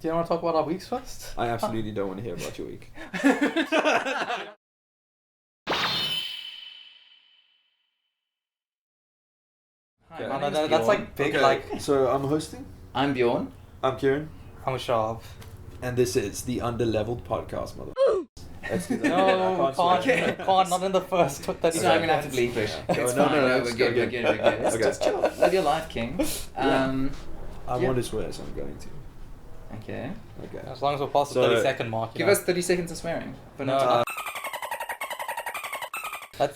Do you want to talk about our weeks first? I absolutely don't want to hear about your week. Hi, Okay. my Oh, name's no, that's Bjorn. like big, Okay, like... so I'm hosting. I'm Bjorn. I'm Kieran. I'm Hushav. And this is the Underleveled podcast, mother. Let's do that. No, I can't swear. can't, not in the first 30 So I'm gonna have to seconds. bleep it. Yeah. It's No, fine. let's we're go good. again. Let's Okay. just chill. Live your life, King. I Yeah. want to swear, so I'm going to. Okay. Okay. As long as we're past the So- 30-second mark. Give us 30 seconds of swearing. But No,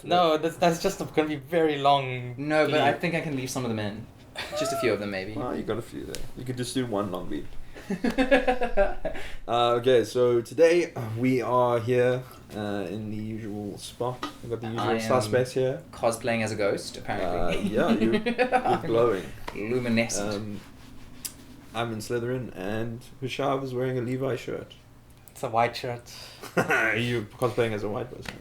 not that's just going to be very long. No, but bleep. I think I can leave some of them in. Just a few of them, maybe. Well, you got a few there. You could just do one long beat. Okay, so today we are here in the usual spot. We've got the I usual am suspects here. Cosplaying as a ghost, apparently. Yeah, you're glowing. Luminescent. I'm in Slytherin, and Hushav is wearing a Levi shirt. It's a white shirt. You cosplaying as a white person.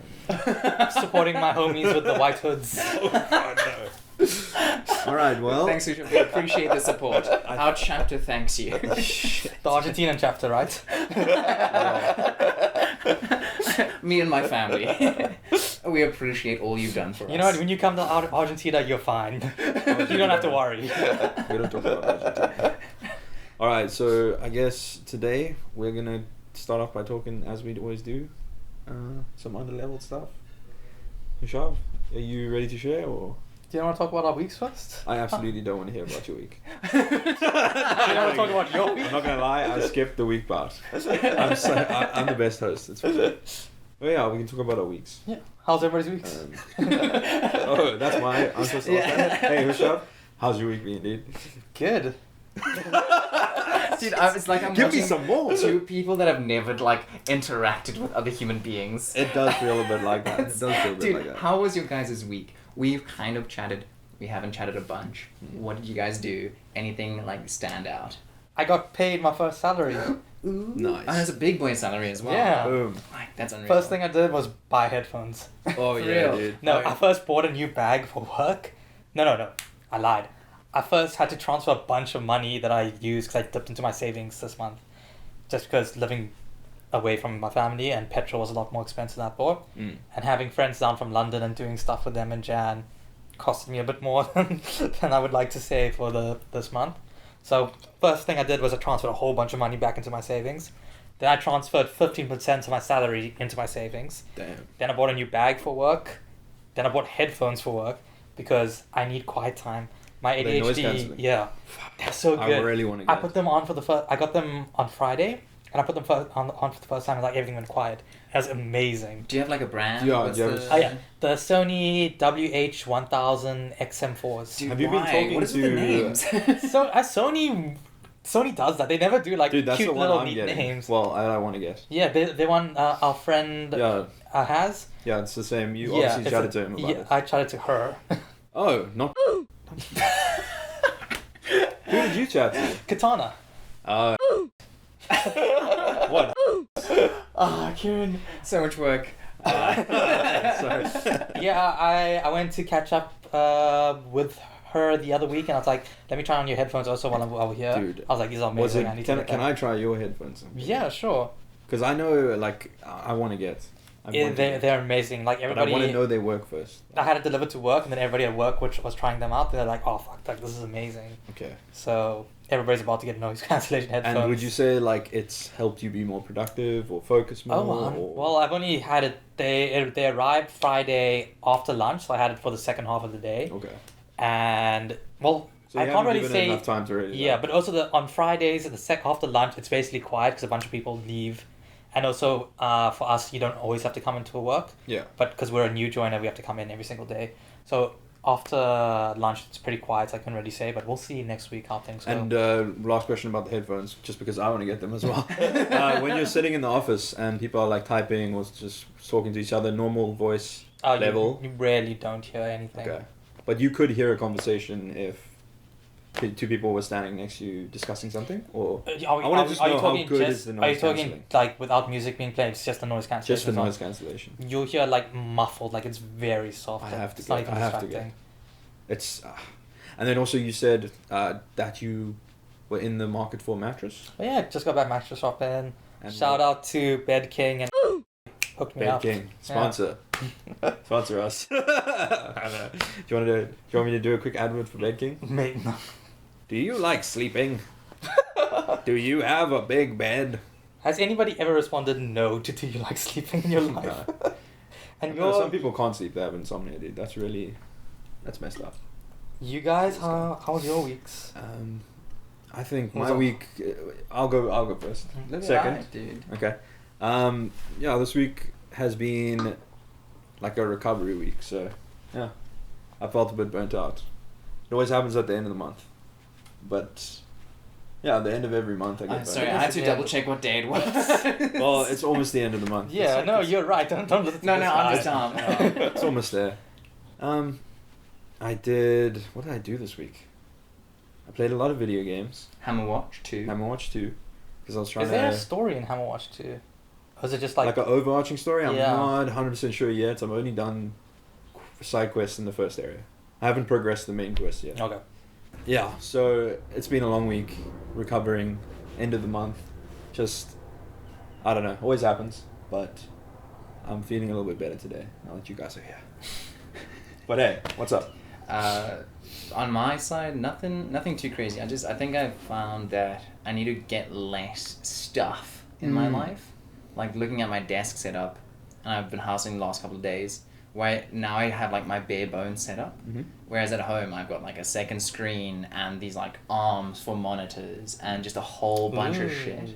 Supporting my homies with the white hoods. All right, well. Thanks, Hushav. We appreciate the support. Our chapter thanks you. The Argentinian chapter, right? Me and my family. We appreciate all you've done for us. You know what? When you come to Argentina, you're fine. You don't have to worry. We don't talk about Argentina. All right, so I guess today we're gonna start off by talking, as we always do, some underleveled stuff. Hushav, are you ready to share, or? Do you want to talk about our weeks first? I absolutely don't want to hear about your week. Do you want to talk about your week? I'm not gonna lie, I skipped the week part. I'm the best host. It's fine. Oh yeah, we can talk about our weeks. Yeah. How's everybody's weeks? Oh, that's my. I'm supposed to ask that. Hey, Hushav, how's your week been, dude? Good. Dude, it's like I'm Give watching me some more. two people that have never interacted with other human beings. It does feel a bit like that. It does feel a bit Dude, like that. how was your guys' week? We've kind of chatted. We haven't chatted a bunch. What did you guys do? Anything stand out? I got paid my first salary. Ooh. Nice. And it's a big boy salary as well. Yeah. Boom. Like, that's unreal. First thing I did was buy headphones. Oh For yeah, real? dude. No, Oh, I first bought a new bag for work. No. I lied. I first had to transfer a bunch of money that I used because I dipped into my savings this month. Just because living away from my family and petrol was a lot more expensive than I thought. Mm. And having friends down from London and doing stuff with them in Jan costed me a bit more than I would like to save for this month. So first thing I did was I transferred a whole bunch of money back into my savings. Then I transferred 15% of my salary into my savings. Damn. Then I bought a new bag for work. Then I bought headphones for work because I need quiet time. My They're noise ADHD, cancelling. yeah, they're so good. I really want to I get. put them on for the first. I got them on Friday, and I put them on for the first time. And everything went quiet. It was amazing. Do you have a brand? Yeah, What's do you have the... Oh yeah, the Sony WH-1000 XM4s. Dude, Have you been why? talking What is with the to- names? So Sony does that. They never do Dude, that's cute the one little I'm neat getting. names. Well, I want to get. Yeah, they want our friend Yeah, has. yeah, it's the same. You Yeah, obviously it's chatted to him about Yeah, it. I chatted to her. Oh, not. Who did you chat to? Katana. What? Ah, Kieran. So much work. Sorry. Yeah, I went to catch up with her the other week, and I was like, let me try on your headphones also while I'm over here. Dude, I was like, these are Was amazing. it? I need Can to get can them. I try your headphones? Yeah, sure. Because I know, I want to get. Yeah, they're amazing. Like But I everybody, want to know they work first. I had it delivered to work, and then everybody at work which was trying them out. They're like, oh fuck, like this is amazing. Okay. So everybody's about to get noise cancellation headphones. And would you say it's helped you be more productive or focus more? or... Well, I've only had it. They arrived Friday after lunch, so I had it for the second half of the day. Okay. And well, So I you can't haven't really given say. enough time to really. Yeah, but also on Fridays after lunch, it's basically quiet because a bunch of people leave, and also for us, you don't always have to come into work. Yeah. But because we're a new joiner, we have to come in every single day. So after lunch, it's pretty quiet. So I can't really say, but we'll see next week how things go. And last question about the headphones, just because I want to get them as well. When you're sitting in the office and people are typing or just talking to each other, normal voice level. You rarely don't hear anything. Okay. But you could hear a conversation if two people were standing next to you discussing something, or I want to just know how good is the noise Are you talking cancelling? like without music being played? It's just the noise cancellation. Just the noise cancellation. You'll hear muffled, it's very soft. I have to It's not get- even I have to distracting. It's, and then also you said that you were in the market for a mattress. But yeah, just got back mattress shopping. And Shout out to Bed King and hooked me Bed up. King sponsor. Sponsor us. Do you want me to do a quick advert for Bed King? Mate, no. Do you like sleeping? Do you have a big bed? Has anybody ever responded no to do you like sleeping in your life? And No, some people can't sleep. They have insomnia, dude. That's messed up. You guys, how's your weeks? I think What's my up? week. I'll go first. Second. Right, dude. Okay. Yeah, this week has been like a recovery week. So yeah, I felt a bit burnt out. It always happens at the end of the month, but yeah, at the end of every month I get burnt Sorry, out. I had to Yeah. double check what day it was. Well, it's almost the end of the month. Yeah, It's no, like- you're right. Don't listen to No, this no, guy. I'm just dumb. it's almost there. I did. What did I do this week? I played a lot of video games. Hammer Watch 2. Hammer Watch 2, because I was trying Is there a to story in Hammer Watch 2? Or is it just like an overarching story. I'm Yeah. not 100% sure yet. I've only done side quests in the first area. I haven't progressed the main quest yet. Okay. Yeah, so it's been a long week, recovering, end of the month. Just, I don't know, always happens, but I'm feeling a little bit better today now that you guys are here. But hey, what's up? On my side, nothing too crazy. I think I've found that I need to get less stuff in my life. Like looking at my desk setup, and I've been housing the last couple of days, where now I have like my bare bones setup. Mm-hmm. Whereas at home I've got like a second screen and these like arms for monitors and just a whole bunch of shit.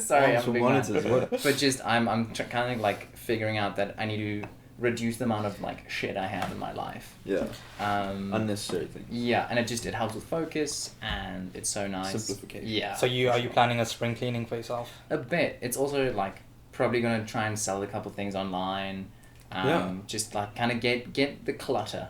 Sorry, Arms I'm for a big monitors, man. what? But just I'm kind of like figuring out that I need to reduce the amount of like shit I have in my life. Yeah, Unnecessary. unnecessary things. Yeah, and it helps with focus and it's so nice. Simplification. Yeah. So are you planning a spring cleaning for yourself? A bit. It's also like probably gonna try and sell a couple things online. Yeah. Just like kind of get the clutter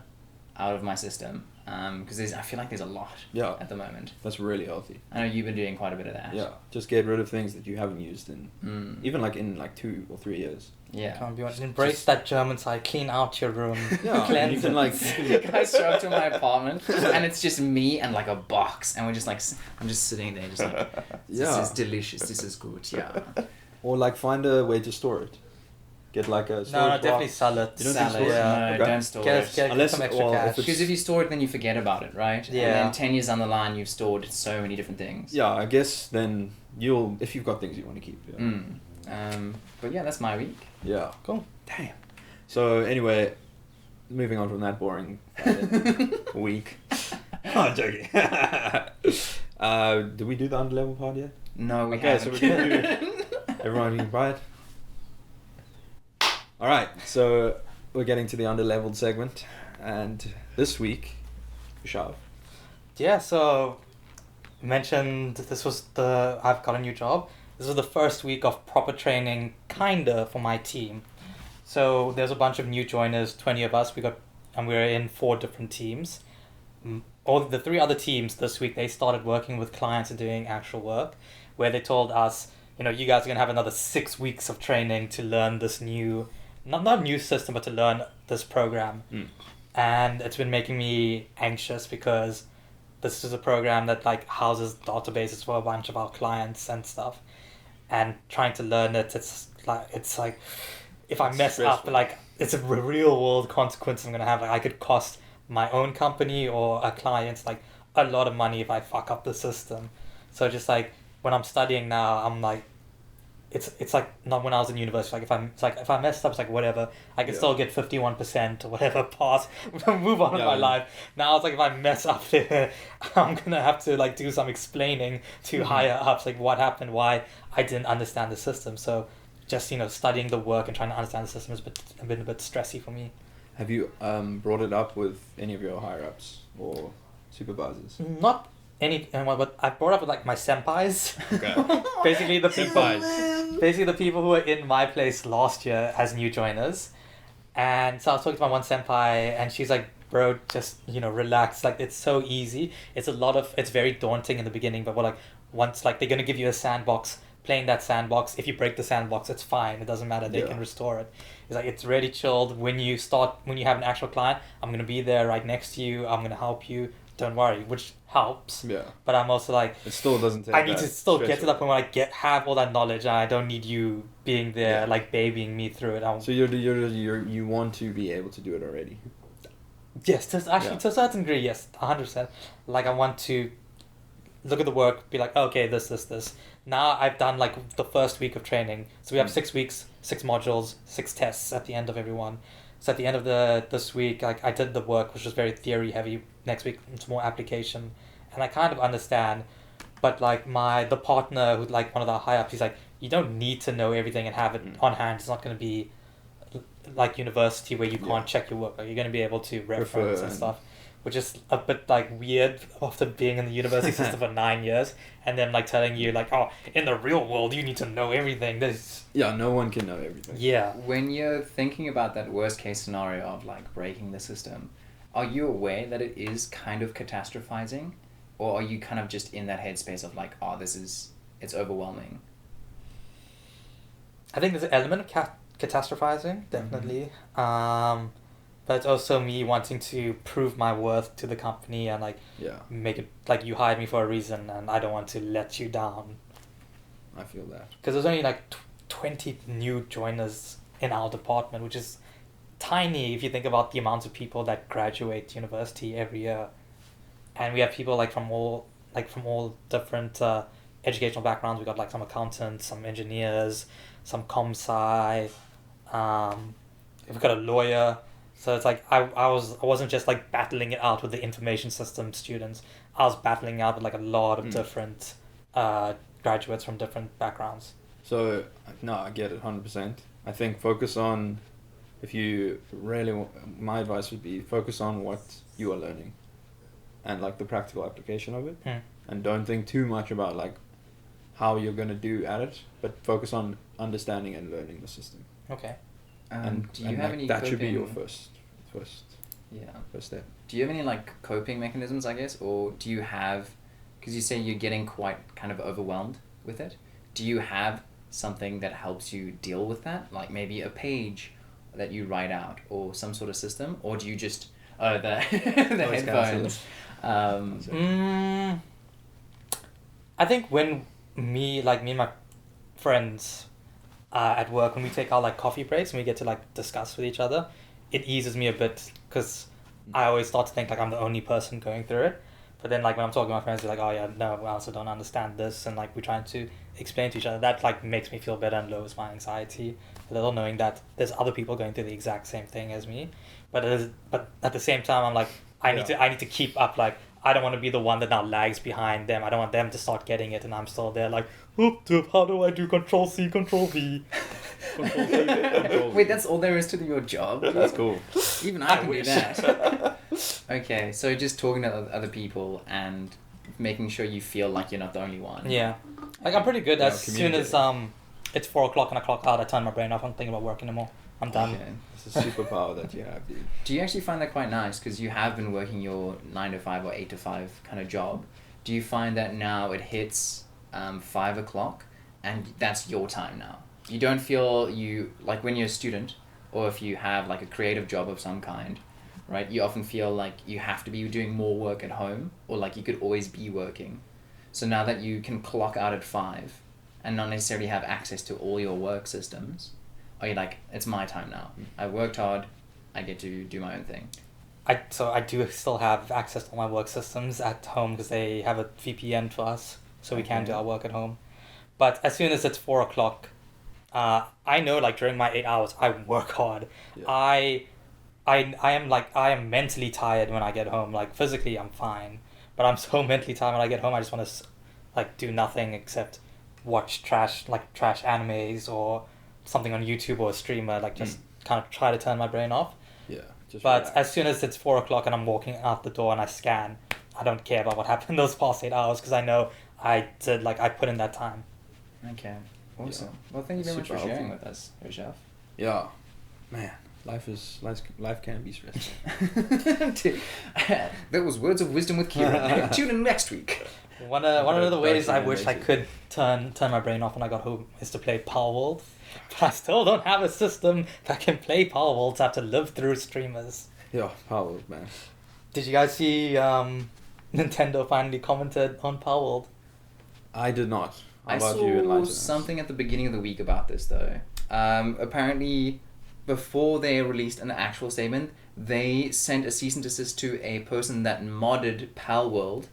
out of my system. Because I feel like there's a lot Yeah, at the moment. that's really healthy. I know you've been doing quite a bit of that. Yeah, just get rid of things that you haven't used in even like in like 2 or 3 years. Yeah. Can't be honest. Embrace that German side. Clean out your room. Yeah, Cleanse you can it. like Guys show up to my apartment and it's just me and like a box and we're just like I'm just sitting there just like this Yeah. is delicious, this is good, yeah. or like find a way to store it. Get like a storage No, definitely box. sell it. You don't Sell think it, so? Yeah. no, Okay. don't store Get, it. get Unless- some extra well, if cash. it's- Because if you store it, then you forget about it, right? Yeah. And then 10 years down the line, you've stored so many different things. Yeah, I guess then if you've got things you want to keep. Yeah. But yeah, that's my week. Yeah. Cool. Damn. So anyway, moving on from that boring week. Oh, I'm joking. Did we do the underlevel part yet? No, we Okay, so haven't. we're gonna do everyone being quiet. All right, so we're getting to the underleveled segment, and this week, Hushav. Yeah, so mentioned I've got a new job. This was the first week of proper training, kinda, for my team. So there's a bunch of new joiners, 20 of us. We're in 4 different teams. All the 3 other teams this week, they started working with clients and doing actual work, where they told us, you guys are gonna have another 6 weeks of training to learn this new, not new system, but to learn this program. And it's been making me anxious because this is a program that like houses databases for a bunch of our clients and stuff, and trying to learn it, it's like if I It's mess up, stressful. like it's a real world consequence I'm gonna have. Like I could cost my own company or a client like a lot of money if I fuck up the system. So just like when I'm studying now, I'm like, it's like not when I was in university. Like if I messed up, it's like whatever. I can Yeah. still get 51% or whatever, pass, move on with Yeah. my life. Now it's like if I mess up there, I'm gonna have to like do some explaining to higher ups, like what happened, why I didn't understand the system. So just studying the work and trying to understand the system has been a bit stressy for me. Have you brought it up with any of your higher ups or supervisors? Not any, but I brought up with like my senpais. Okay. Basically the people. Senpais. Basically the people who were in my place last year as new joiners. And so I was talking to my one senpai and she's like, bro, just, relax. Like, it's so easy. It's very daunting in the beginning, but we're like, once, like, they're going to give you a sandbox, playing that sandbox. If you break the sandbox, it's fine. It doesn't matter. They Yeah. can restore it. It's like, it's really chilled. When you have an actual client, I'm going to be there right next to you. I'm going to help you. don't worry, which helps. Yeah. But I'm also like, It still doesn't take I need to still stress get to that point where I have all that knowledge, and I don't need you being there, Yeah. like babying me through it. So you want to be able to do it already. Yes, to a certain degree, yes, 100%. Like I want to look at the work, be like, okay, this. Now I've done like the first week of training, so we have 6 weeks, 6 modules, 6 tests at the end of every one. So at the end of this week, like I did the work, which was very theory heavy. Next week, it's more application, and I kind of understand. But like the partner who's like one of the high ups, he's like, you don't need to know everything and have it on hand. It's not going to be like university where you can't check your work. Like you're going to be able to reference and stuff, which is a bit like weird after being in the university system for 9 years, and then like telling you like, oh, in the real world you need to know everything. No one can know everything. Yeah. When you're thinking about that worst case scenario of like breaking the system, are you aware that it is kind of catastrophizing, or are you kind of just in that headspace of like, oh, it's overwhelming? I think there's an element of catastrophizing, definitely. But it's also me wanting to prove my worth to the company and like make it like you hired me for a reason, and I don't want to let you down. I feel that. Because there's only like 20 new joiners in our department, which is tiny if you think about the amount of people that graduate university every year. And we have people like from all different educational backgrounds. We got like some accountants, some engineers, some comm sci. We've got a lawyer. So it's like I wasn't just like battling it out with the information system students. I was battling out with like a lot of different graduates from different backgrounds. So no, I get it 100%. I think focus on, if you really, my advice would be focus on what you are learning, and like the practical application of it, and don't think too much about like how you're gonna do at it, but focus on understanding and learning the system. Okay. Do you have any? That should be your first step. Do you have any like coping mechanisms, I guess, or do you have? Because you say you're getting quite kind of overwhelmed with it. Do you have something that helps you deal with that, like maybe a page that you write out, or some sort of system, or do you just the headphones? I think when me and my friends at work, when we take our like coffee breaks and we get to like discuss with each other, it eases me a bit, because I always start to think like I'm the only person going through it. But then like when I'm talking to my friends, they're like, oh yeah, no, I also don't understand this, and like we're trying to explain to each other. That like makes me feel better and lowers my anxiety a little, knowing that there's other people going through the exact same thing as me. But at the same time, I'm like, I need to keep up. Like I don't want to be the one that now lags behind them. I don't want them to start getting it and I'm still there like, how do I do Control C, Control V? Control C, Control V. Wait, that's all there is to your job? That's cool. Even I can do that. Okay, so just talking to other people and making sure you feel like you're not the only one. Yeah. Like I'm pretty good. As soon as it's 4 o'clock and I clock out, I turn my brain off. I'm thinking about work anymore. I'm done. Okay. It's a superpower that you have, dude. Do you actually find that quite nice? Because you have been working your 9 to 5 or 8 to 5 kind of job. Do you find that now it hits 5 o'clock and that's your time now? You don't feel like when you're a student, or if you have like a creative job of some kind, right? You often feel like you have to be doing more work at home, or like you could always be working. So now that you can clock out at 5 and not necessarily have access to all your work systems, are you like, it's my time now. I worked hard, I get to do my own thing. I do still have access to all my work systems at home because they have a VPN for us, so we can do our work at home. But as soon as it's 4 o'clock, I know like during my 8 hours I work hard. Yeah. I am mentally tired when I get home. Like physically I'm fine, but I'm so mentally tired when I get home. I just want to like do nothing except watch trash animes or something on YouTube or a streamer. Like just kind of try to turn my brain off. Yeah. But relax. As soon as it's 4 o'clock and I'm walking out the door and I scan, I don't care about what happened those past 8 hours because I know I put in that time. Okay. Awesome. Yeah. Well, thank you very much for sharing with us, Hushav. Yeah. Man, life can be stressful. That was words of wisdom with Kieran. Tune in next week. One of the ways I wish I could turn my brain off when I got home is to play Palworld. But I still don't have a system that can play Palworld, so I have to live through streamers. Yeah, Palworld, man. Did you guys see Nintendo finally commented on Palworld. I did not. How I about saw you? Enlighten us. something at the beginning of the week about this though. Apparently, before they released an actual statement, they sent a cease and desist to a person that modded Palworld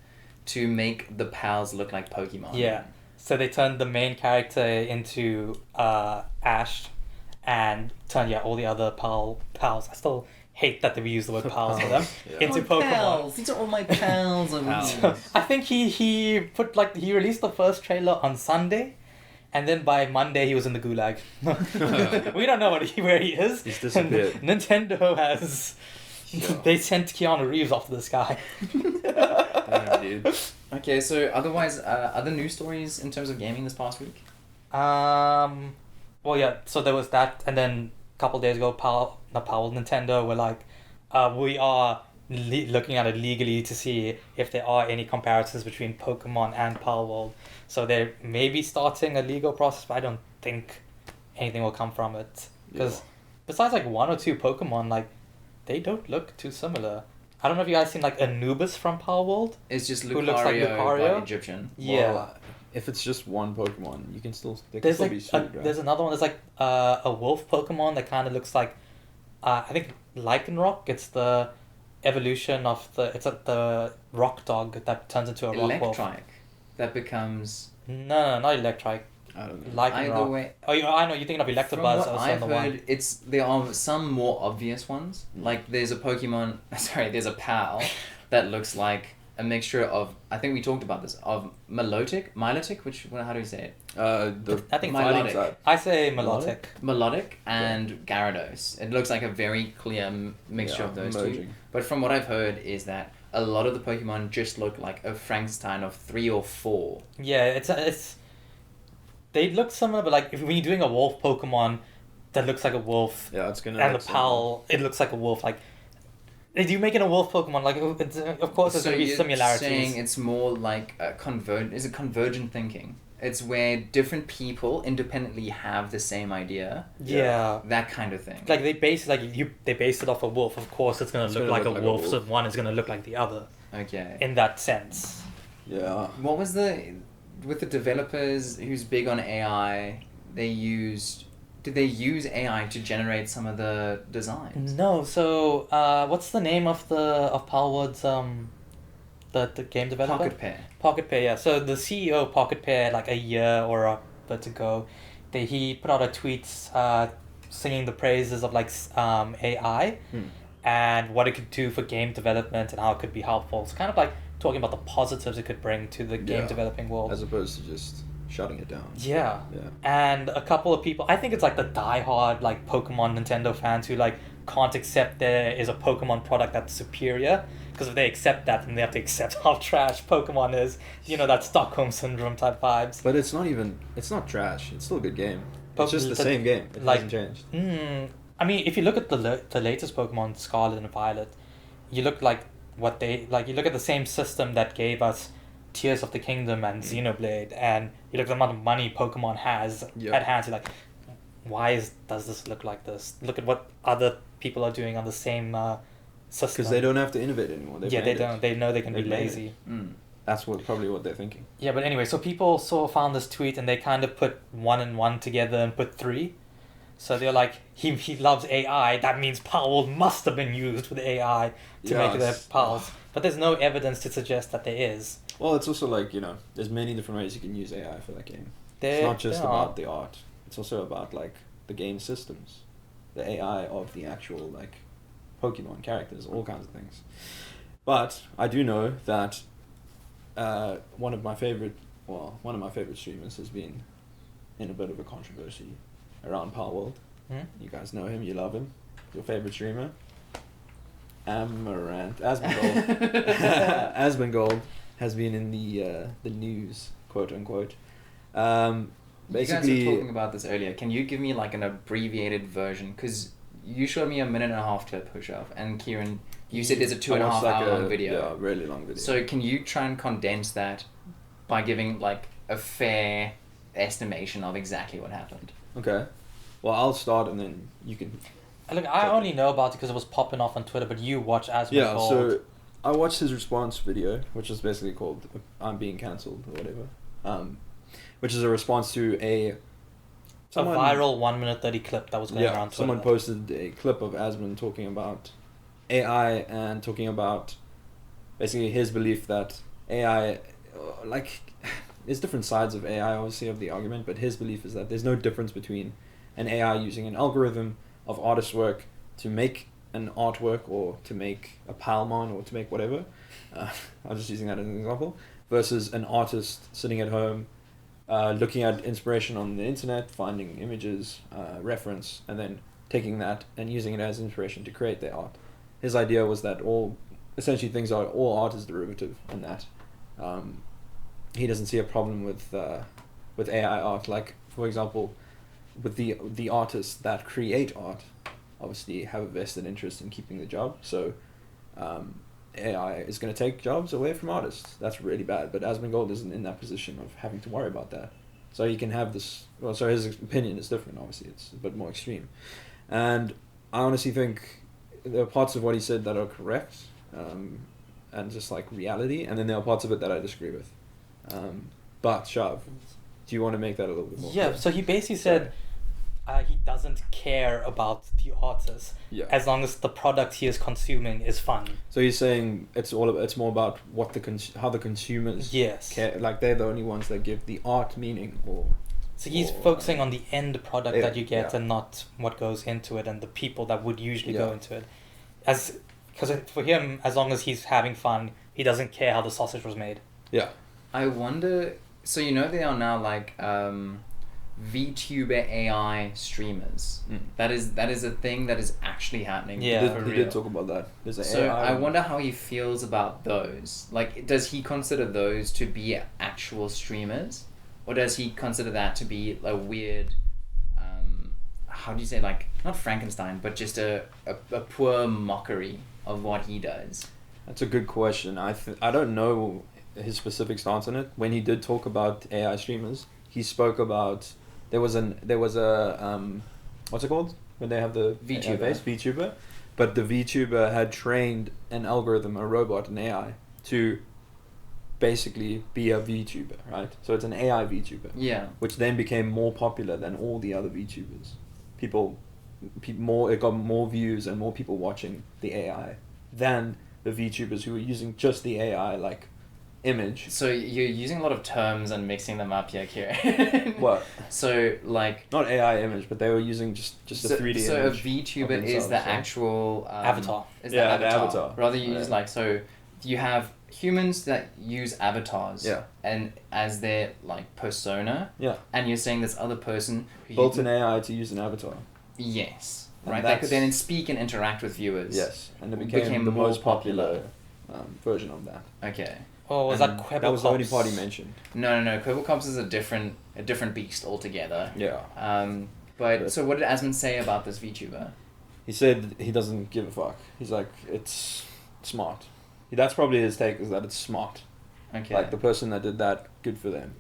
to make the pals look like Pokemon. Yeah. So they turned the main character into Ash, and turned all the other pals. I still hate that they use the word pals for them Yeah. into Pokemon. Pals. These are all my pals. I think he released the first trailer on Sunday, and then by Monday he was in the gulag. We don't know where he is. He's disappeared. Nintendo has. Sure. They sent Keanu Reeves off to the sky. Damn, dude. Okay, so otherwise, other news stories in terms of gaming this past week? Well, yeah. So there was that, and then a couple days ago, Nintendo were like, we are looking at it legally to see if there are any comparisons between Pokemon and Palworld. So they're maybe starting a legal process, but I don't think anything will come from it. Because besides like one or two Pokemon, like they don't look too similar. I don't know if you guys seen like Anubis from Palworld. It's just Who looks like Lucario? but Egyptian. Yeah. Well, if it's just one Pokemon, you can still they can There's still like be sued, right? there's another one. There's like a wolf Pokemon that kind of looks like, I think Lycanroc. It's the evolution of the rock dog that turns into a rock wolf. Electrike. That becomes... No, not Electrike. I don't know. Either Lycanroc. way... Oh, I know. You're thinking of From Electabuzz. what I was I've saying the one. heard, there are some more obvious ones. Like there's a Pokemon... Sorry, there's a pal that looks like a mixture of... I think we talked about this. Of Milotic? How do you say it? I think Milotic. Milotic. I say Melodic. Melodic and Gyarados. It looks like a very clear mixture of those two. merging. But from what I've heard is that a lot of the Pokemon just look like a Frankenstein of 3 or 4. Yeah, it's. They look similar, but like when you're doing a wolf Pokemon that looks like a wolf, Yeah, it's gonna. and the look similar. pal, it looks like a wolf. Like, if you making a wolf Pokemon, like it's, of course there's So gonna be you're similarities. saying it's more like is it convergent thinking? It's where different people independently have the same idea. Yeah. That kind of thing. Like they base it off a wolf. Of course, it's gonna look like a wolf. So wolf. one is gonna look like the other Okay. in that sense. Yeah. What was with the developers who's big on AI? Did they use AI to generate some of the designs? No, so what's the name of Palworld's the game developer? Pocket Pair. Pocket Pair, yeah. So the CEO of Pocket Pair, like a year or a bit ago, he put out a tweet singing the praises of like AI and what it could do for game development and how it could be helpful. So kind of like talking about the positives it could bring to the game developing world. As opposed to just shutting it down. Yeah. Yeah. And a couple of people, I think it's like the diehard like Pokemon Nintendo fans who like can't accept there is a Pokemon product that's superior, because if they accept that, then they have to accept how trash Pokemon is. You know, that Stockholm Syndrome type vibes. But it's not trash. It's still a good game. But It's just the same game. It like- hasn't changed. I mean, if you look at the latest Pokemon Scarlet and Violet, you look like you look at the same system that gave us Tears of the Kingdom and Xenoblade, and you look at the amount of money Pokemon has at hand, you're like, does this look like this? Look at what other people are doing on the same system. Because they don't have to innovate anymore. They don't. They know they can be They've made it. lazy. That's probably what they're thinking. Yeah, but anyway, so people found this tweet and they kind of put 1 and 1 together and put 3. So they're like, he loves AI, that means Palworld must have been used with AI to make their Yes. pals. But there's no evidence to suggest that there is. Well, it's also like, there's many different ways you can use AI for that game. There, It's not just there about are. the art. It's also about like the game systems, the AI of the actual like Pokemon characters, all kinds of things. But I do know that one of my favorite streamers has been in a bit of a controversy around Palworld. You guys know him, you love him. Your favorite streamer, Asmongold. Asmongold has been in the news, quote unquote. Basically, you guys were talking about this earlier. Can you give me like an abbreviated version? Because you showed me a 1.5-minute clip, Hushav, and Kieran, you said there's a 2.5 hour long video. Yeah, really long video. So can you try and condense that by giving like a fair estimation of exactly what happened? Okay. Well, I'll start and then you can... Look, I only know about it because it was popping off on Twitter, but you watch Asmongold. Yeah, so I watched his response video, which is basically called "I'm being cancelled" or whatever, which is a response to a viral 1 minute 30 clip that was going around Twitter. Someone posted a clip of Asmon talking about AI and talking about basically his belief that AI, there's different sides of AI, obviously, of the argument, but his belief is that there's no difference between an AI using an algorithm of artist work to make an artwork or to make a Palmon or to make whatever. I'm just using that as an example. Versus an artist sitting at home, looking at inspiration on the internet, finding images, reference, and then taking that and using it as inspiration to create their art. His idea was that all art is derivative, and that he doesn't see a problem with AI art. Like, for example, with the artists that create art, obviously have a vested interest in keeping the job. So AI is going to take jobs away from artists. That's really bad. But Asmongold isn't in that position of having to worry about that. So he can have this. Well, so his opinion is different. Obviously, it's a bit more extreme. And I honestly think there are parts of what he said that are correct, and just like reality, and then there are parts of it that I disagree with. But Shav, do you want to make that a little bit more clear? So he basically said he doesn't care about the artist as long as the product he is consuming is fun. So he's saying it's more about what how the consumers care. Like, they're the only ones that give the art meaning. So he's focusing on the end product that you get and not what goes into it and the people that would usually go into it. Because for him, as long as he's having fun, he doesn't care how the sausage was made. Yeah. I wonder. So they are now like VTuber AI streamers. That is a thing that is actually happening. Yeah, he did talk about that. There's an so AI I wonder how he feels about those. Like, does he consider those to be actual streamers, or does he consider that to be a weird, how do you say, like, not Frankenstein, but just a poor mockery of what he does? That's a good question. I don't know his specific stance on it. When he did talk about AI streamers, he spoke about there was a what's it called when they have the VTuber, but the VTuber had trained an algorithm, a robot, an AI, to basically be a VTuber, right? So it's an AI VTuber. Yeah. Which then became more popular than all the other VTubers. It got more views and more people watching the AI than the VTubers who were using just the AI, like, image. So you're using a lot of terms and mixing them up here, Kieran. What? So, like... Not AI image, but they were using just a 3D image. So a VTuber is the actual... avatar. Is the avatar. Rather you use, like, so you have humans that use avatars. Yeah. And as their, like, persona. Yeah. And you're saying this other person... who built an AI to use an avatar. Yes. And right, that could then speak and interact with viewers. Yes, and it became the most popular version of that. Okay. Oh, was that Quibblecops? That was the only part he mentioned. No. Quibblecops is a different beast altogether. Yeah. But so what did Asmon say about this VTuber? He said he doesn't give a fuck. He's like, it's smart. That's probably his take, is that it's smart. Okay. Like, the person that did that, good for them.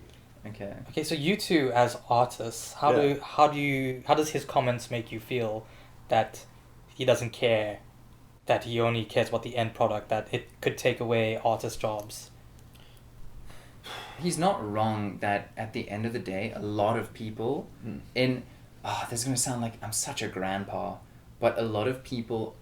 Okay. Okay, so you two as artists, how does his comments make you feel that he doesn't care, that he only cares about the end product, that it could take away artist jobs? He's not wrong that at the end of the day, a lot of people this is going to sound like I'm such a grandpa, but a lot of people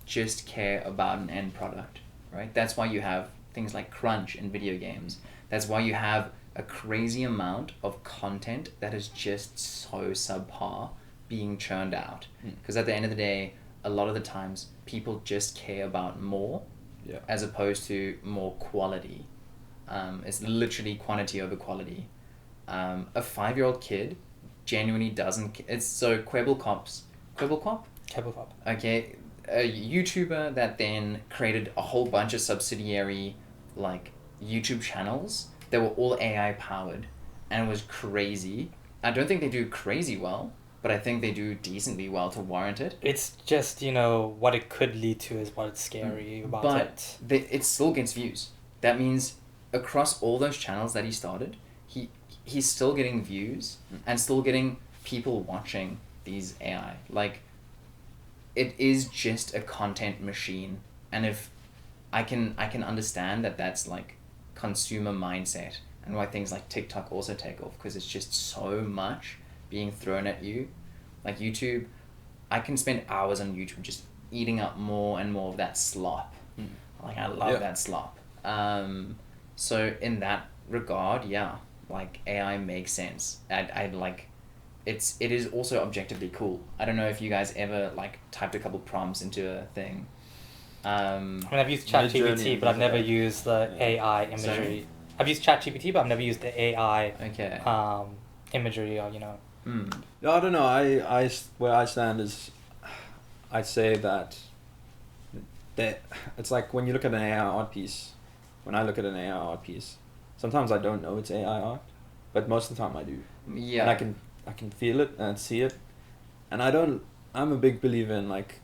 just care about an end product, right? That's why you have things like crunch in video games. That's why you have a crazy amount of content that is just so subpar being churned out. Because at the end of the day, a lot of the times people just care about more as opposed to more quality. It's literally quantity over quality. A 5-year-old kid genuinely doesn't... It's so Quibblecop? Okay, a YouTuber that then created a whole bunch of subsidiary, like, YouTube channels that were all AI powered, and it was crazy. I don't think they do crazy well, but I think they do decently well to warrant it. It's just, what it could lead to is what's scary about it. But it still gets views. That means across all those channels that he started, he's still getting views and still getting people watching these AI. Like, it is just a content machine. And if I can understand that that's like consumer mindset, and why things like TikTok also take off, because it's just so much being thrown at you. Like YouTube, I can spend hours on YouTube just eating up more and more of that slop. Like I love that slop. So in that regard, yeah, like AI makes sense. I like, it is also objectively cool. I don't know if you guys ever like typed a couple prompts into a thing. I mean, I've used My journey ChatGPT, but I've never is used the AI imagery. Sorry? I've used ChatGPT, but I've never used the AI Okay. imagery, or No, I don't know. I where I stand is, I'd say that it's like when you look at an AI art piece. When I look at an AI art piece, sometimes I don't know it's AI art, but most of the time I do. Yeah. And I can feel it and see it, and I'm a big believer in like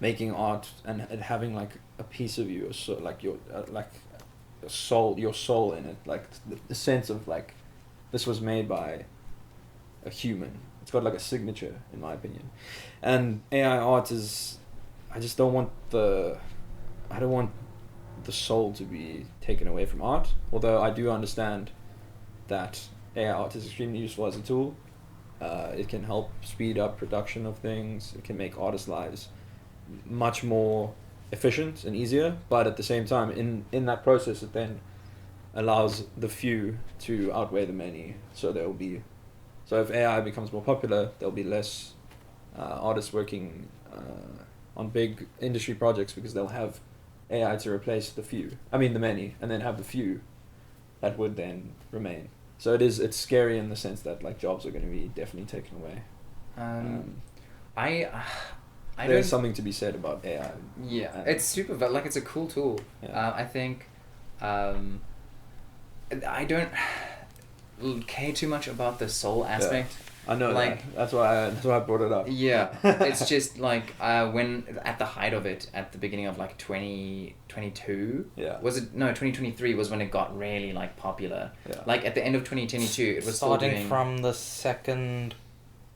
making art and it having like a piece of you, or so like your your soul in it, like the sense of like this was made by a human. It's got like a signature, in my opinion. And AI art is, I don't want the soul to be taken away from art, although I do understand that AI art is extremely useful as a tool. It can help speed up production of things. It can make artists' lives much more efficient and easier, but at the same time, in that process, it then allows the few to outweigh the many. So if AI becomes more popular, there'll be less artists working on big industry projects, because they'll have AI to replace the many, and then have the few that would then remain. So it's scary in the sense that like jobs are going to be definitely taken away. I There's don't. something to be said about AI. Yeah, it's super. Like it's a cool tool. Yeah. I think. I don't care too much about the soul aspect. I know, like that. That's why I brought it up. Yeah, it's just like when at the height of it, at the beginning of like 2022. Yeah. Was it 2023 was when it got really like popular. Yeah. Like at the end of 2022, it was starting still doing, from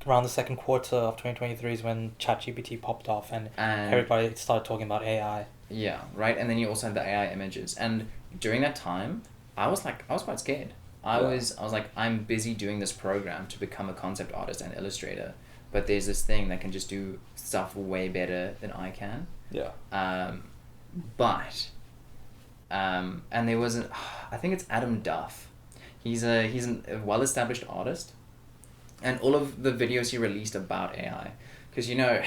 around the second quarter of 2023 is when ChatGPT popped off, and everybody started talking about AI. Yeah, right. And then you also had the AI images, and during that time, I was quite scared. I was like, I'm busy doing this program to become a concept artist and illustrator, but there's this thing that can just do stuff way better than I can. Yeah. And there was I think it's Adam Duff. He's a well-established artist, and all of the videos he released about AI, because you know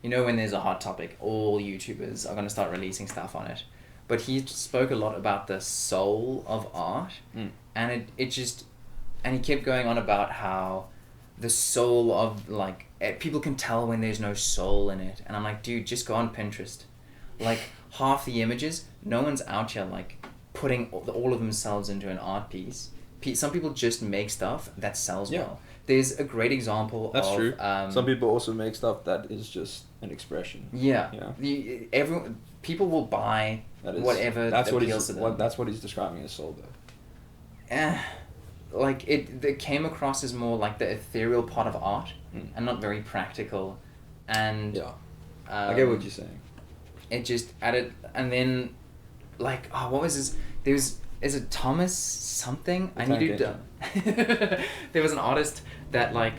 when there's a hot topic, all YouTubers are going to start releasing stuff on it. But he spoke a lot about the soul of art, and it just, and he kept going on about how the soul of like people can tell when there's no soul in it, and I'm like, dude, just go on Pinterest, like half the images, no one's out here like putting all of themselves into an art piece. Some people just make stuff that sells well. There's a great example. That's of, true. Some people also make stuff that is just an expression. Yeah. Yeah. People will buy whatever appeals to them. That's what he's describing as soul, though. Like it came across as more like the ethereal part of art, and not very practical, and yeah, I get what you're saying. It just added, and then, like, what was this? Is it Thomas something? I need to. There was an artist that like,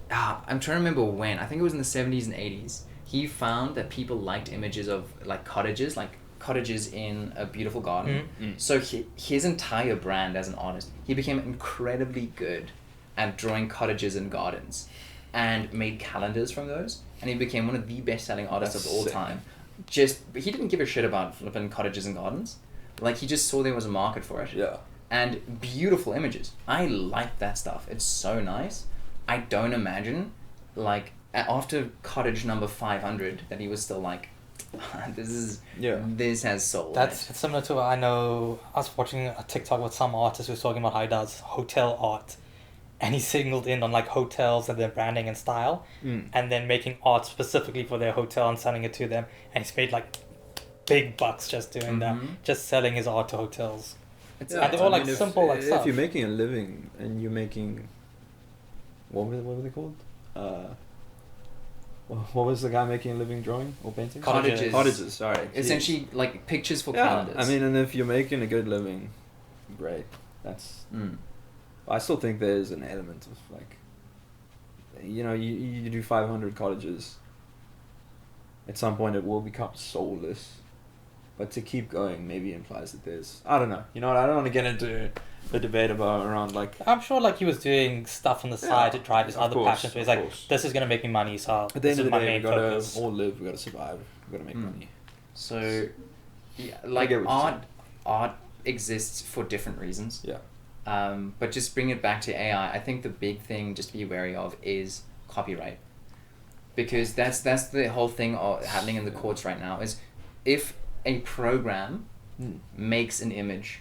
I'm trying to remember when. I think it was in the 70s and 80s. He found that people liked images of like cottages in a beautiful garden. So his entire brand as an artist, he became incredibly good at drawing cottages and gardens, and made calendars from those. And he became one of the best-selling artists of all time. He didn't give a shit about flipping cottages and gardens. Like, he just saw there was a market for it. Yeah. And beautiful images. I like that stuff. It's so nice. I don't imagine, like, after cottage number 500, that he was still like, this has soul. That's similar to, I know, I was watching a TikTok with some artist who was talking about how he does hotel art. And he signaled in on like hotels and their branding and style, and then making art specifically for their hotel and selling it to them. And he's made like big bucks just doing that, just selling his art to hotels. And they're all like simple like stuff. If you're making a living and you're making, what were they called? What was the guy making a living drawing or painting? Cottages. Cottages. Sorry. Jeez. Essentially, like pictures for Yeah, calendars. I mean, and if you're making a good living, great. That's. Mm. I still think there's an element of like. You do 500 cottages. At some point, it will become soulless, but to keep going maybe implies that there's. I don't know. You know what? I don't want to get into a debate around like. I'm sure like he was doing stuff on the side to drive his of other course, passions. But he's of like, course. this is gonna make me money, so At the this end is of the my day, we main gotta focus. all live. We gotta survive. We gotta make money. So, yeah, I like get what you're art exists for different reasons. Yeah. But just bring it back to AI. I think the big thing just to be wary of is copyright, because that's the whole thing happening in the courts right now. Is if a program makes an image,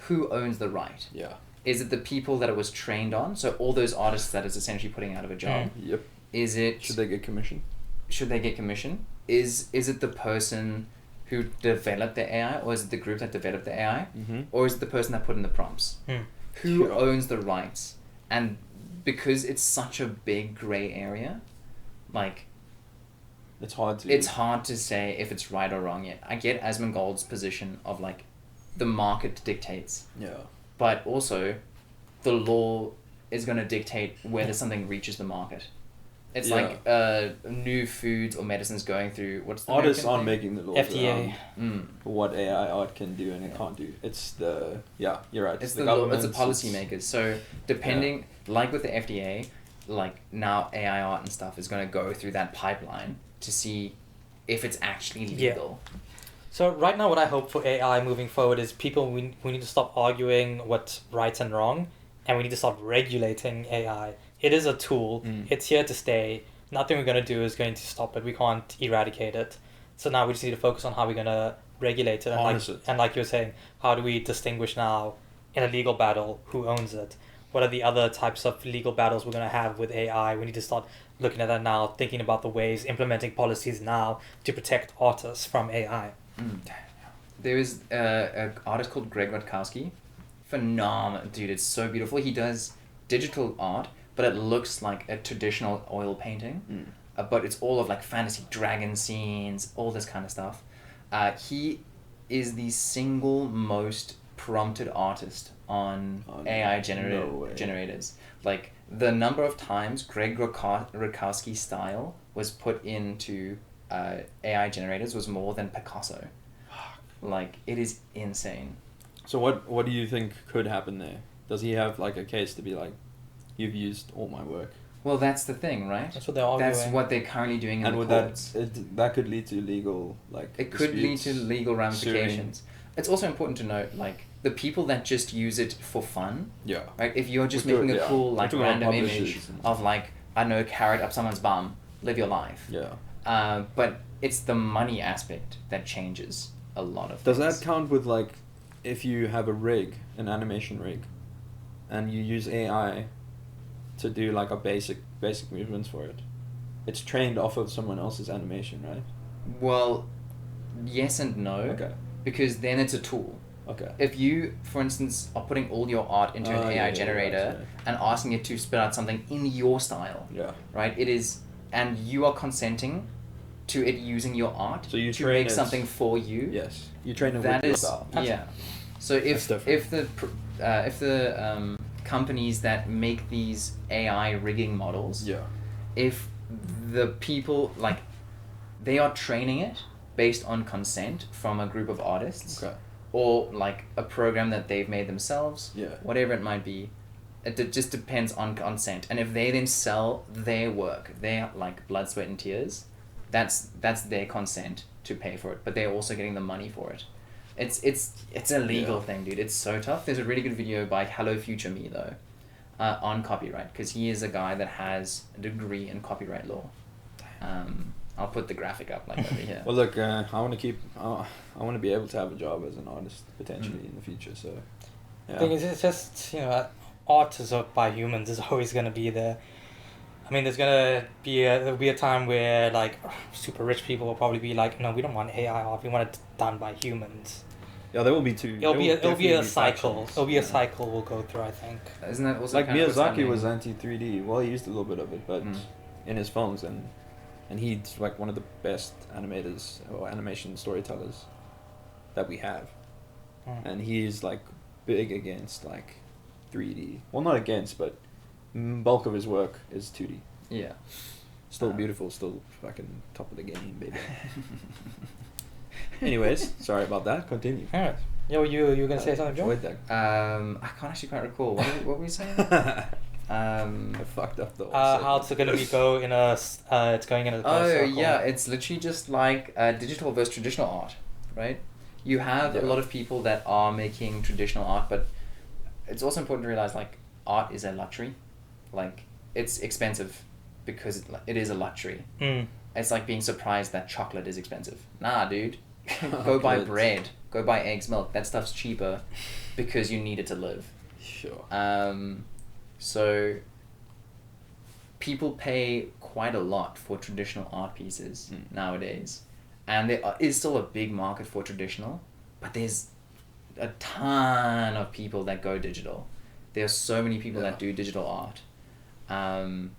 who owns the right? Yeah. Is it the people that it was trained on? So all those artists that it's essentially putting out of a job. Yep. Is it? Should they get commission? Should they get commission? Is it the person who developed the AI, or is it the group that developed the AI, or is it the person that put in the prompts? Who Sure. owns the rights? And because it's such a big gray area, like It's hard to. it's hard to say if it's right or wrong yet. I get Asmongold's position of like the market dictates, Yeah. but also the law is going to dictate whether something reaches the market. It's like new foods or medicines going through what's the Artists American aren't thing? making the laws FDA. around what AI art can do and it can't do. It's the you're right. It's the the law, it's governments, the policymakers. So depending, like with the FDA, like now AI art and stuff is going to go through that pipeline to see if it's actually legal. So right now, what I hope for AI moving forward is we need to stop arguing what's right and wrong, and we need to stop regulating AI. It is a tool. It's here to stay. Nothing we're going to do is going to stop it. We can't eradicate it. So now we just need to focus on how we're going to regulate it. And Harness it. And like you were saying, how do we distinguish now in a legal battle who owns it? What are the other types of legal battles we're going to have with AI? We need to start looking at that now, thinking about the ways, implementing policies now to protect artists from AI. There is an artist called Greg Rutkowski. Phenomenal. Dude, it's so beautiful. He does digital art, but it looks like a traditional oil painting. But it's all of like fantasy dragon scenes, all this kind of stuff. He is the single most prompted artist on AI generators. Like the number of times Greg Rutkowski's style was put into AI generators was more than Picasso. Like it is insane. So what do you think could happen there? Does he have like a case to be like, you've used all my work? Well, that's the thing, right? That's what they're arguing. That's what they're currently doing in And the would courts. that could lead to legal like. It could lead disputes, to legal ramifications. It's also important to note, like, the people that just use it for fun, Yeah. right? If you're just We're making a cool, We're like, talking about random image publishers and- of, like, I don't know, carrot up someone's bum, live your life. Yeah. But it's the money aspect that changes a lot of Does things. that count with like, if you have a rig, an animation rig, and you use AI to do like a basic movements for it? It's trained off of someone else's animation, right? Well, yes and no. Okay. Because then it's a tool. Okay. If you, for instance, are putting all your art into an AI generator right. and asking it to spit out something in your style, Yeah. right? It is, and you are consenting to it using your art So you to train make it- something for you. Yes. You train it That with is, your style. yeah. So if different. if the companies that make these AI rigging models, Yeah. if the people like, they are training it based on consent from a group of artists. Okay. Or like a program that they've made themselves, Yeah. whatever it might be, it just depends on consent. And if they then sell their work, their like blood, sweat, and tears, that's their consent to pay for it. But they're also getting the money for it. It's a legal thing, dude. It's so tough. There's a really good video by Hello Future Me though, on copyright, because he is a guy that has a degree in copyright law. I'll put the graphic up like over here. Well, look, I want to keep. I want to be able to have a job as an artist potentially in the future. So, yeah. The thing is, it's just, art is by humans is always going to be there. I mean, there'll be a time where like super rich people will probably be like, no, we don't want AI art. We want it done by humans. Yeah, there will be two. It'll be a cycle. factions. It'll be a cycle we'll go through, I think. Isn't that also Like kind of what's Miyazaki happening? was anti 3D. Well, he used a little bit of it, but in his films, and and he's like one of the best animators or animation storytellers that we have, and he's like big against like 3D. Well, not against, but bulk of his work is 2D. Yeah. Still beautiful, still fucking top of the game, baby. Anyways, sorry about that. Continue. Alright. Yo, you were gonna say something, Joe? Enjoyed that. I can't actually quite recall. What were we saying? I fucked up the whole How segment. it's gonna be go in a it's going in a Oh circle. yeah, it's literally just like digital versus traditional art, right? You have a lot of people that are making traditional art, but it's also important to realize like art is a luxury, like it's expensive because it is a luxury. It's like being surprised that chocolate is expensive. Nah, dude, go buy bread, go buy eggs, milk. That stuff's cheaper because you need it to live. Sure. So people pay quite a lot for traditional art pieces nowadays, and there is still a big market for traditional, but there's a ton of people that go digital. There are so many people that do digital art,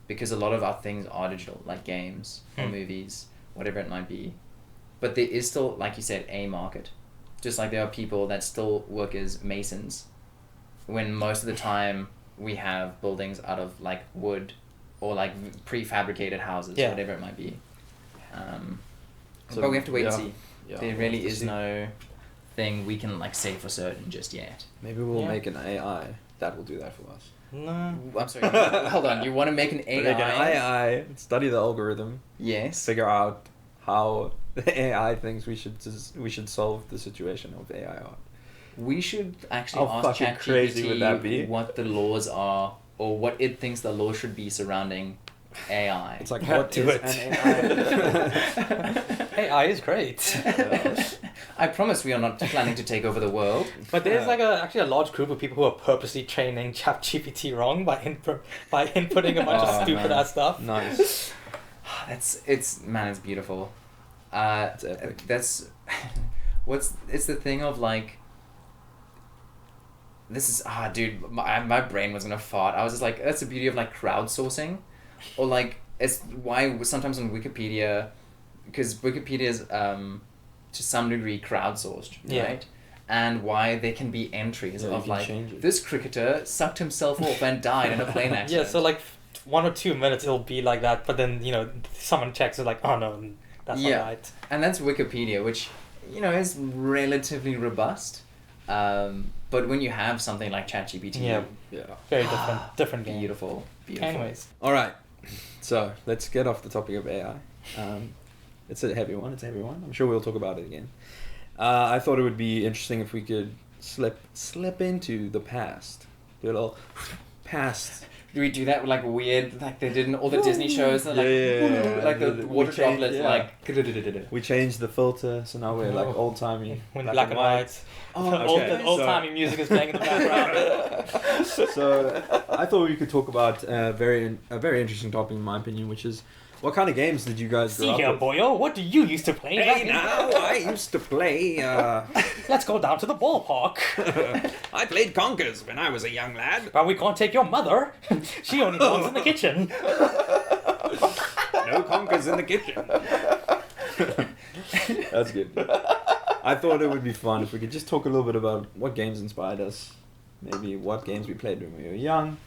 because a lot of our things are digital, like games or movies, whatever it might be. But there is still, like you said, a market. Just like there are people that still work as masons, when most of the time we have buildings out of like wood or like prefabricated houses, whatever it might be. So, but we have to wait and yeah. see. Yeah, There we'll really have to is see. no thing we can like say for certain just yet. Maybe we'll Yeah. make an AI that will do that for us. No. I'm sorry. Hold on. You want to make an AI? Make an AI, study the algorithm, Yes. figure out how the AI thinks we should solve the situation of AI art. We should actually How ask fucking crazy would that be? ChatGPT what the laws are, or what it thinks the law should be surrounding AI. It's like, Yeah, what do is it. an AI? AI is great. I promise we are not planning to take over the world. But there's like actually a large group of people who are purposely training ChatGPT wrong by inputting a bunch of Oh, stupid man. ass stuff. Nice. It's beautiful. It's epic. That's it's the thing of like, this is dude, my brain was gonna fart. I was just like, that's the beauty of like crowdsourcing, or like it's why sometimes on Wikipedia, because Wikipedia is to some degree crowdsourced, Yeah. right? And why there can be entries Yeah, you of can like, change it. this cricketer sucked himself off and died in a plane accident. Yeah, so like 1 or 2 minutes it'll be like that, but then someone checks, it's like, oh no, that's Yeah. not right. And that's Wikipedia, which, is relatively robust. But when you have something like ChatGPT, Yeah. Yeah. Very different game. beautiful. Anyways, All right. So let's get off the topic of AI. It's a heavy one. I'm sure we'll talk about it again. I thought it would be interesting if we could slip into the past. Do a little past. Do we do that with like weird, like they did in all the Disney shows? They're like, Yeah. like the We water changed- droplets, yeah. like. We changed the filter, so now we're like Oh. old timey. when black and white. Oh, okay. Old timey music is playing in the background. So I thought we could talk about a very interesting topic in my opinion, which is what kind of games did you guys See grow here, up with? boyo, what do you used to play? back Hey in- now, I used to play. Let's go down to the ballpark. I played Conkers when I was a young lad. But we can't take your mother. She only belongs in the kitchen. No Conkers in the kitchen. That's good. I thought it would be fun if we could just talk a little bit about what games inspired us. Maybe what games we played when we were young.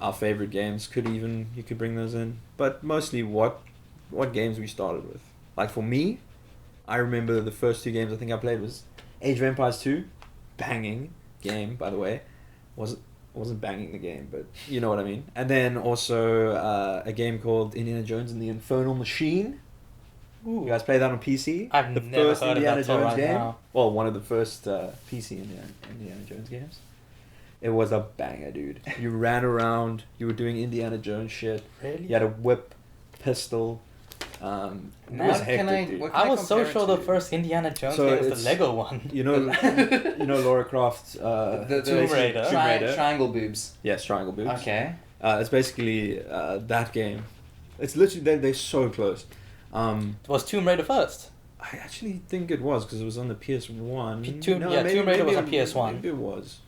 Our favorite games you could bring those in. But mostly what games we started with. Like for me, I remember the first 2 games I think I played was Age of Empires 2. Banging game, by the way. Wasn't banging the game, but you know what I mean. And then also a game called Indiana Jones and the Infernal Machine. Ooh. You guys play that on PC? I've the never first heard of Indiana that till Jones right game. now. Well, one of the first PC Indiana Jones games. It was a banger, dude. You ran around. You were doing Indiana Jones shit. Really? You had a whip, pistol. It was What hectic, can I- dude. what- I was so compare it sure the to? first Indiana Jones So game was it's- the Lego one. You know Laura Croft's The Tomb Raider. Tomb Raider. Triangle boobs. Yes, Triangle Boobs. Okay. It's basically that game. It's literally they're so close. Was Tomb Raider first? I actually think it was because it was on the PS1. Tomb Raider was on maybe PS1. Maybe it was.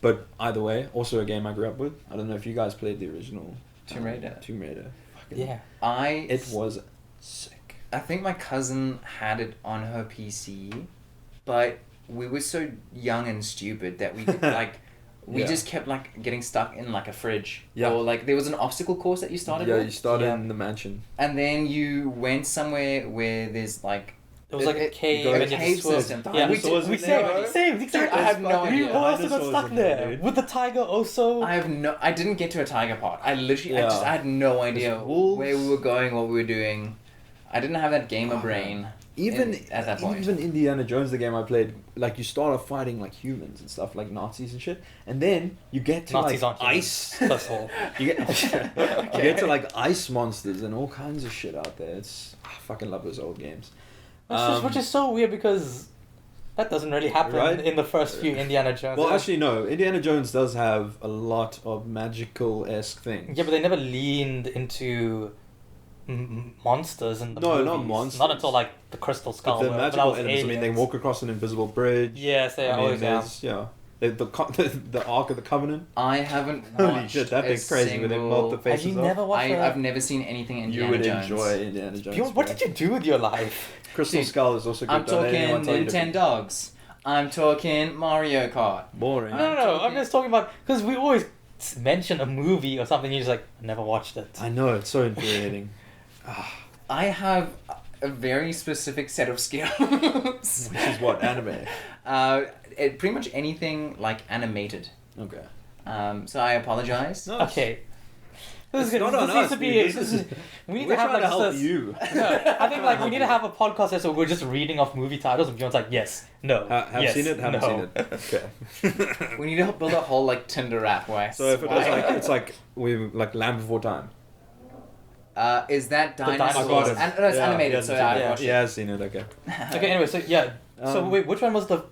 But either way, also a game I grew up with. I don't know if you guys played the original Tomb Raider. Tomb Raider. Fucking Yeah. It was sick. I think my cousin had it on her PC, but we were so young and stupid that we could, like, we Yeah. just kept like getting stuck in like a fridge. Yeah. Or like there was an obstacle course that you started Yeah, with. you started Yeah. in the mansion. And then you went somewhere where there's like It was like a cave go- and a you had to cave swim. system. Yeah, Dinosaurs we in there, bro. same, exactly. I have no fucking We idea. also got dinosaurs stuck in there, there dude. with the tiger also. I didn't get to a tiger part. I literally, Yeah. I had no idea There's wolves. where we were going, what we were doing. I didn't have that gamer Oh, brain. Even at that point. even Indiana Jones, the game I played, like you start off fighting like humans and stuff, like Nazis and shit, and then you get to Nazis like aren't ice. humans, first of all. You get to like ice monsters and all kinds of shit out there. I fucking love those old games. Which is so weird because that doesn't really happen Right? in the first few Indiana Jones. Well, actually, no. Indiana Jones does have a lot of magical-esque things. Yeah, but they never leaned into monsters and No, not monsters. Not until like the Crystal Skull. But the where that magical was elements. I mean, they aliens. walk across an invisible bridge. Yes, they I mean, always have. there's- yeah. The Ark of the Covenant. I haven't Holy watched shit, that a thing's crazy when they melt the single- faces Have you off. never watched I've never seen anything Indiana You would Jones. enjoy Indiana Jones. Bjorn, what did you do with your life? Crystal Dude, Skull is also good. I'm Don't let talking anyone tell you different. Nintendogs. I'm talking Mario Kart. Boring. No, I'm talking- just talking about because we always mention a movie or something. You're just like, never watched it. I know, it's so infuriating. I have a very specific set of skills. Which is what? Anime? Pretty much anything like animated. Okay. So I apologize. No, Okay. This It's is good. not This on needs us, to be. dude. This is- we need We're to have trying like to help this- you. No, I think like we need to have a podcast episode. We're just reading off movie titles, and Bjorn's like, yes, no, Have yes, seen it? Haven't no. seen it. Okay. We need to build a whole like Tinder app where I So if it was swipe. like, it's like we like Land Before Time. Is that dinosaurs. dinosaurs? I got it. No, it's Yeah, animated, yeah, so yeah, I yeah. watched Yeah, I've seen it. Okay. it. Okay, anyway, so yeah, so Um, wait, which one was the?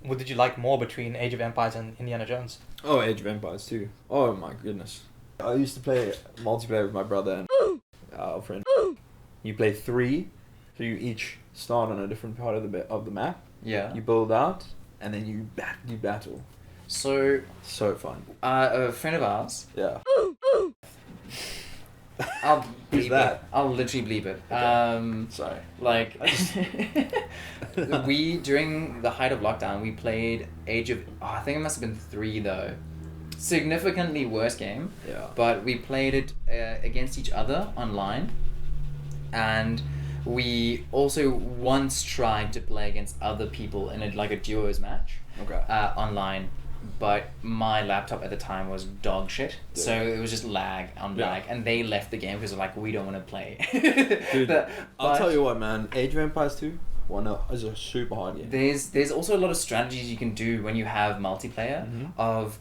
What did you like more between Age of Empires and Indiana Jones? Oh, Age of Empires too. Oh my goodness. I used to play multiplayer with my brother and our friend. You play 3, so you each start on a different part of the map. Yeah. You build out, and then you battle. So, So fun. a friend of ours, Yeah. I'll Who's bleep that? it. I'll literally bleep it. Okay. Sorry. Like, I just- we during the height of lockdown, we played Age of. Oh, I think it must have been 3 though. Significantly worse game, Yeah. but we played it against each other online, and we also once tried to play against other people in a duos match Okay. online, but my laptop at the time was dog shit, Yeah. so it was just lag on Yeah. lag, and they left the game because they're like, we don't want to play. Dude, But I'll tell you what, man. Age of Empires 2 is a super hard game. there's also a lot of strategies you can do when you have multiplayer Mhm. of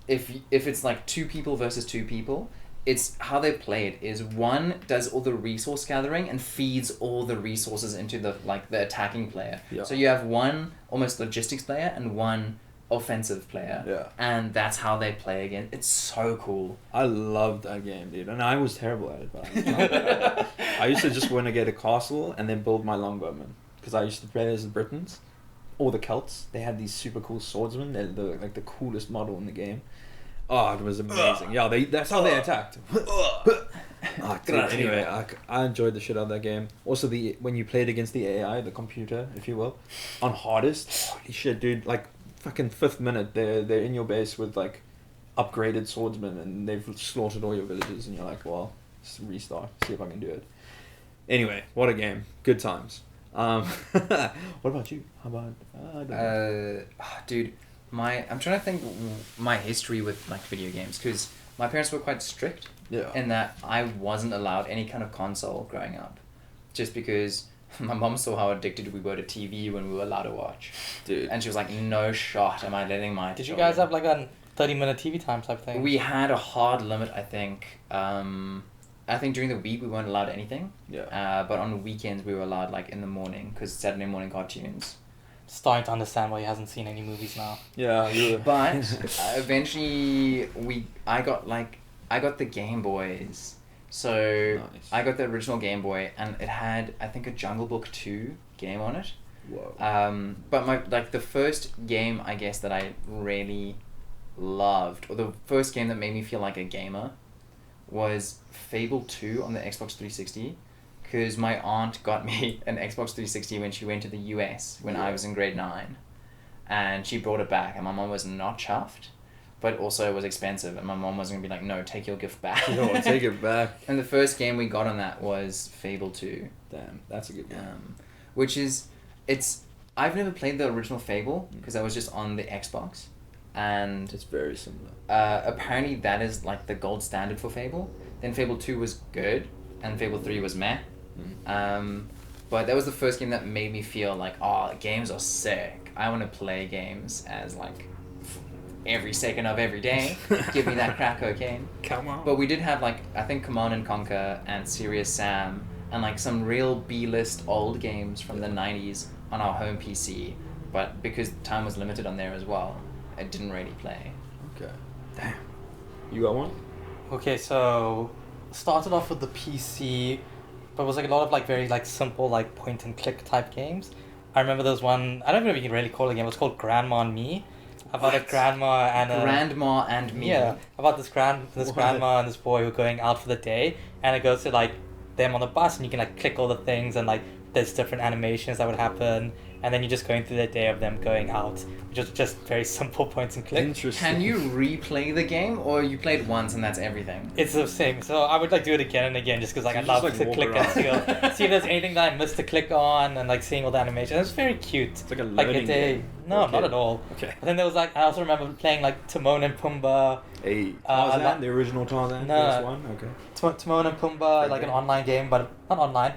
if it's like 2 people versus 2 people. It's how they play it is one does all the resource gathering and feeds all the resources into the attacking player. Yeah. So you have one almost logistics player and one offensive player. Yeah. And that's how they play again. It's so cool. I loved that game, dude, and I was terrible at it. But I used to just want to get a castle and then build my longbowmen because I used to play as the Britons or the Celts. They had these super cool swordsmen. They're the coolest model in the game. Oh, it was amazing. Yeah, that's how they attacked. Oh, dude, anyway, I enjoyed the shit out of that game. Also, when you played against the AI, the computer, if you will, on hardest, holy shit, dude! Like fucking 5th minute, they're in your base with like upgraded swordsmen, and they've slaughtered all your villages, and you're like, well, just restart, see if I can do it. Anyway, what a game! Good times. What about you? How about? I don't know. Dude, I'm trying to think my history with like video games because my parents were quite strict. Yeah. In that I wasn't allowed any kind of console growing up, just because my mom saw how addicted we were to TV when we were allowed to watch, Dude. and she was like, "No shot am I letting my." Did you children." guys have like a 30-minute TV time type thing? We had a hard limit, I think. I think during the week we weren't allowed anything. Yeah. But on the weekends we were allowed like in the morning because Saturday morning cartoons. Starting to understand why he hasn't seen any movies now. Yeah. You were. But eventually I got the Game Boys. So Nice. I got the original Game Boy and it had I think a Jungle Book 2 game on it. Whoa. But the first game I guess that I really loved, or the first game that made me feel like a gamer, was Fable 2 on the Xbox 360, because my aunt got me an Xbox 360 when she went to the US when I was in grade 9, and she brought it back, and my mom was not chuffed, but also it was expensive, and my mom was going to be like, no, take your gift back. No, take it back. And the first game we got on that was Fable 2. Damn, that's a good game. Which is, I've never played the original Fable, because that was just on the Xbox, and It's very similar. apparently that is like the gold standard for Fable. Then Fable 2 was good, and Fable 3 was meh. But that was the first game that made me feel like, oh, games are sick. I want to play games as like every second of every day. Give me that crack cocaine. Come on. But we did have like, I think Command and Conquer and Serious Sam and like some real B-list old games from the 90s on our home PC. But because time was limited on there as well, I didn't really play. Okay. Damn. You got one? Okay, so started off with the PC, but it was like a lot of like very like simple like point and click type games. I remember there was one, I don't know if you can really call it a game, it was called Grandma and Me. About a grandma and a... Grandma and Me. Yeah, about this What? grandma and this boy who are going out for the day, and it goes to like them on the bus, and you can like click all the things, and like there's different animations that would happen, and then you're just going through the day of them going out, which is just very simple points and click. Interesting. Can you replay the game, or you played once and that's everything? It's the same, so I would like do it again and again just because like So I'd you love just, to like, click walk and see if there's anything that I missed to click on, and like seeing all the animations. It's very cute. It's like a Like learning it's a game. no, Okay. not at all. Okay. But then there was like I also remember playing like Timon and Pumbaa. Hey, I Tarzan, like- the original Tarzan, No. first one? Okay. Timon and Pumbaa, like an Okay. online game, but not online.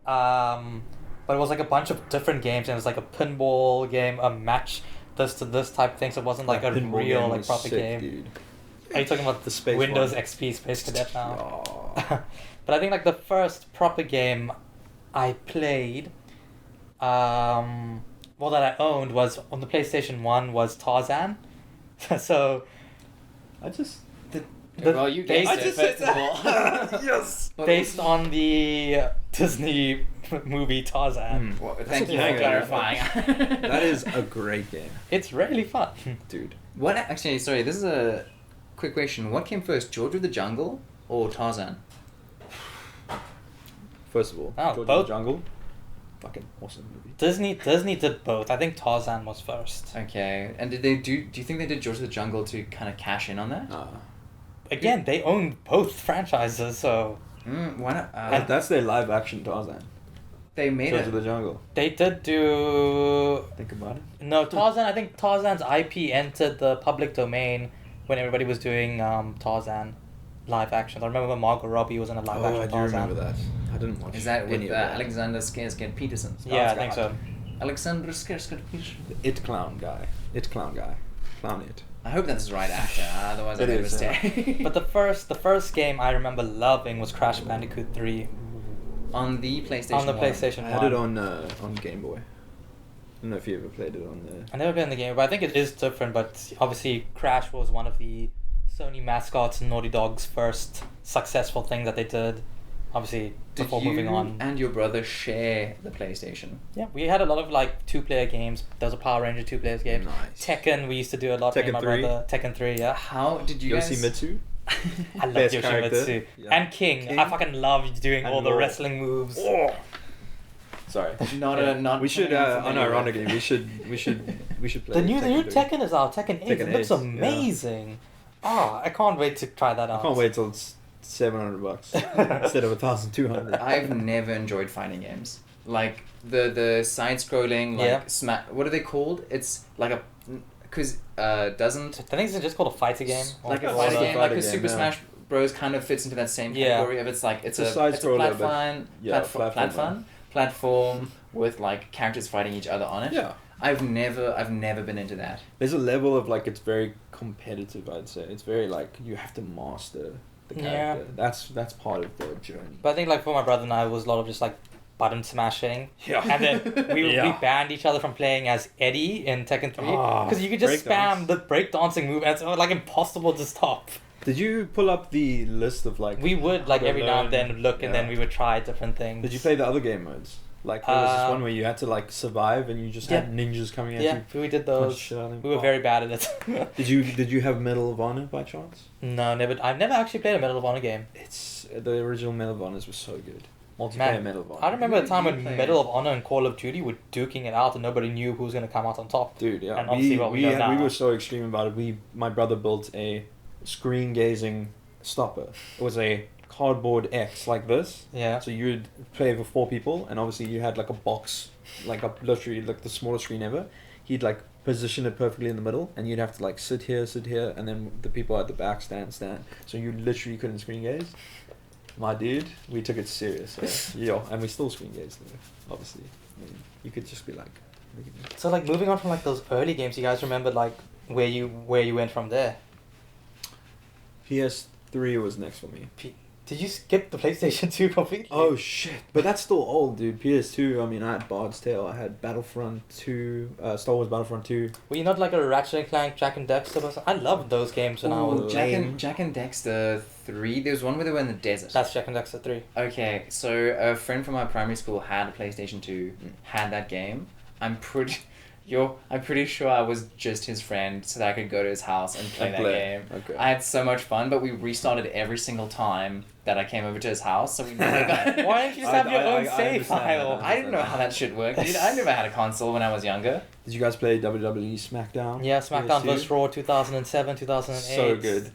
But it was like a bunch of different games, and it was like a pinball game, a match, this to this type thing. So it wasn't like That a pinball real game like was proper sick, game. Dude. Are you talking about The space Windows one? XP Space Cadet now? Oh. But I think like the first proper game I played, well that I owned was on the PlayStation 1 was Tarzan. So I just... Well, you guessed it, first of all. Yes! based on the Disney movie Tarzan. Well, thank you Hang for on. clarifying. That is a great game, It's really fun. dude. What actually? Sorry, this is a quick question. What came first, George of the Jungle or Tarzan? First of all, Oh, George of both- the Jungle. Fucking awesome movie. Disney did both. I think Tarzan was first. Okay, and did they do you think they did George of the Jungle to kind of cash in on that? Again, they own both franchises, so Why not? That's their live action Tarzan. They made George it. of the Jungle. they did do. Think about it. No, Tarzan. I think Tarzan's IP entered the public domain when everybody was doing Tarzan live action. I remember when Margot Robbie was in a live action I do Tarzan. remember that. I didn't watch Is that any with of that. Alexander Skarsgård Peterson? Yeah, I think so. Alexander Skarsgård Peterson. The It Clown guy. Clown It. I hope that's the right actor. Otherwise, I It made a is, yeah. mistake. But the first game I remember loving was Crash Bandicoot 3 on the PlayStation. on the 1. PlayStation I 1. had it on Game Boy. I don't know if you ever played it on the... I never played in the game, but I think it is different. But obviously, Crash was one of the Sony mascots and Naughty Dog's first successful thing that they did. Obviously, Did before you moving on. and your brother share the PlayStation? Yeah, we had a lot of like 2-player games. There was a Power Ranger 2-player game. Nice. Tekken, we used to do a lot. Me and Tekken my 3? brother. Tekken 3, yeah. How did you guys? Yoshimitsu? I love Best character. Yoshimitsu. Yeah. And King. King. I fucking loved doing And all the Law. wrestling moves. Oh. Sorry. Not. We should, something I'm familiar with. unironically, we should play The new 3. Tekken is out. Tekken 8. Tekken It looks 8, yeah. amazing. Oh, I can't wait to try that out. I can't wait till it's $700 instead of 1,200. I've never enjoyed fighting games. Like the side scrolling like Yeah. what are they called? It's like a because doesn't I think it's just called a fighting game. like a Oh, fighting it's a game like fighting a game, Super yeah. Smash Bros kind of fits into that same Yeah. category of it's like it's a a side-scroller, but- platform yeah, platform with like characters fighting each other on it. Yeah. I've never been into that. There's a level of like, it's very competitive, I'd say. It's very like, you have to master the Yeah. character. That's part of the journey. But I think like for my brother and I, it was a lot of just like button smashing. Yeah. And then we Yeah. banned each other from playing as Eddie in Tekken 3. Ah, Because you could just breakdance. spam the breakdancing move and it's like impossible to stop. Did you pull up the list of like... We would like how to every now and learn? then look and Yeah. then we would try different things. Did you play the other game modes? Like there was this one where you had to like survive and you just had ninjas coming at you. Yeah, we did Punch those. shit out of them. We were very bad at it. Did you have Medal of Honor by chance? No, never. I've never actually played a Medal of Honor game. It's the original Medal of Honors was so good. Multiplayer Man, Medal of Honor. I remember a time you when play? Medal of Honor and Call of Duty were duking it out and nobody knew who was going to come out on top. Dude, yeah. And obviously what we know now. We were so extreme about it. My brother built a screen gazing stopper. It was a cardboard X like this. Yeah. So you'd play with 4 people, and obviously you had like a box, like a literally like the smallest screen ever. He'd like position it perfectly in the middle, and you'd have to like sit here, and then the people at the back stand. So you literally couldn't screen gaze. My dude, we took it serious. Yeah, and we still screen gaze though. Obviously, I mean, you could just be like. Look at me. So like moving on from like those early games, you guys remember like where you went from there? PS3 was next for me. Did you skip the PlayStation 2 completely? Oh shit! But that's still old, dude. PS2. I mean, I had Bard's Tale. I had Battlefront 2, Star Wars Battlefront 2. Were you not like a Ratchet and Clank, Jack and Dexter person? I loved those games when I Ooh, was. Jack and Dexter 3. There was one where they were in the desert. That's Jack and Dexter 3. Okay, so a friend from my primary school had a PlayStation 2, had that game. I'm pretty sure I was just his friend so that I could go to his house and play that game. Okay. I had so much fun, but we restarted every single time that I came over to his house, so we never got... Why didn't you just have your own I save understand file? that. I didn't know how that shit worked, dude. I never had a console when I was younger. Did you guys play WWE SmackDown? Yeah, SmackDown PS2? vs. Raw 2007, 2008. So good.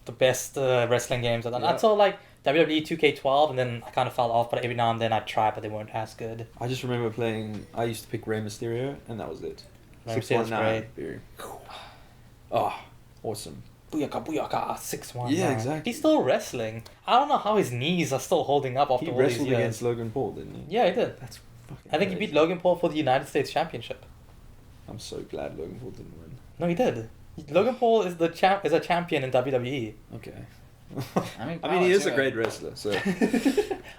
The best wrestling games I've done. Yeah. I saw like WWE 2K12 and then I kind of fell off, but every now and then I tried, but they weren't as good. I just remember playing. I used to pick Rey Mysterio, and that was it. Rey Mysterio's 619. Very- Oh, awesome. Booyaka, booyaka, 6-1. Yeah, exactly. He's still wrestling. I don't know how his knees are still holding up after He all these wrestled years. against Logan Paul, didn't he? Yeah, he did. That's fucking. I think he crazy. beat Logan Paul for the United States Championship. I'm so glad Logan Paul didn't win. No, he did. Logan Paul is a champion in WWE. Okay. I mean, I mean, he is a power great wrestler, so.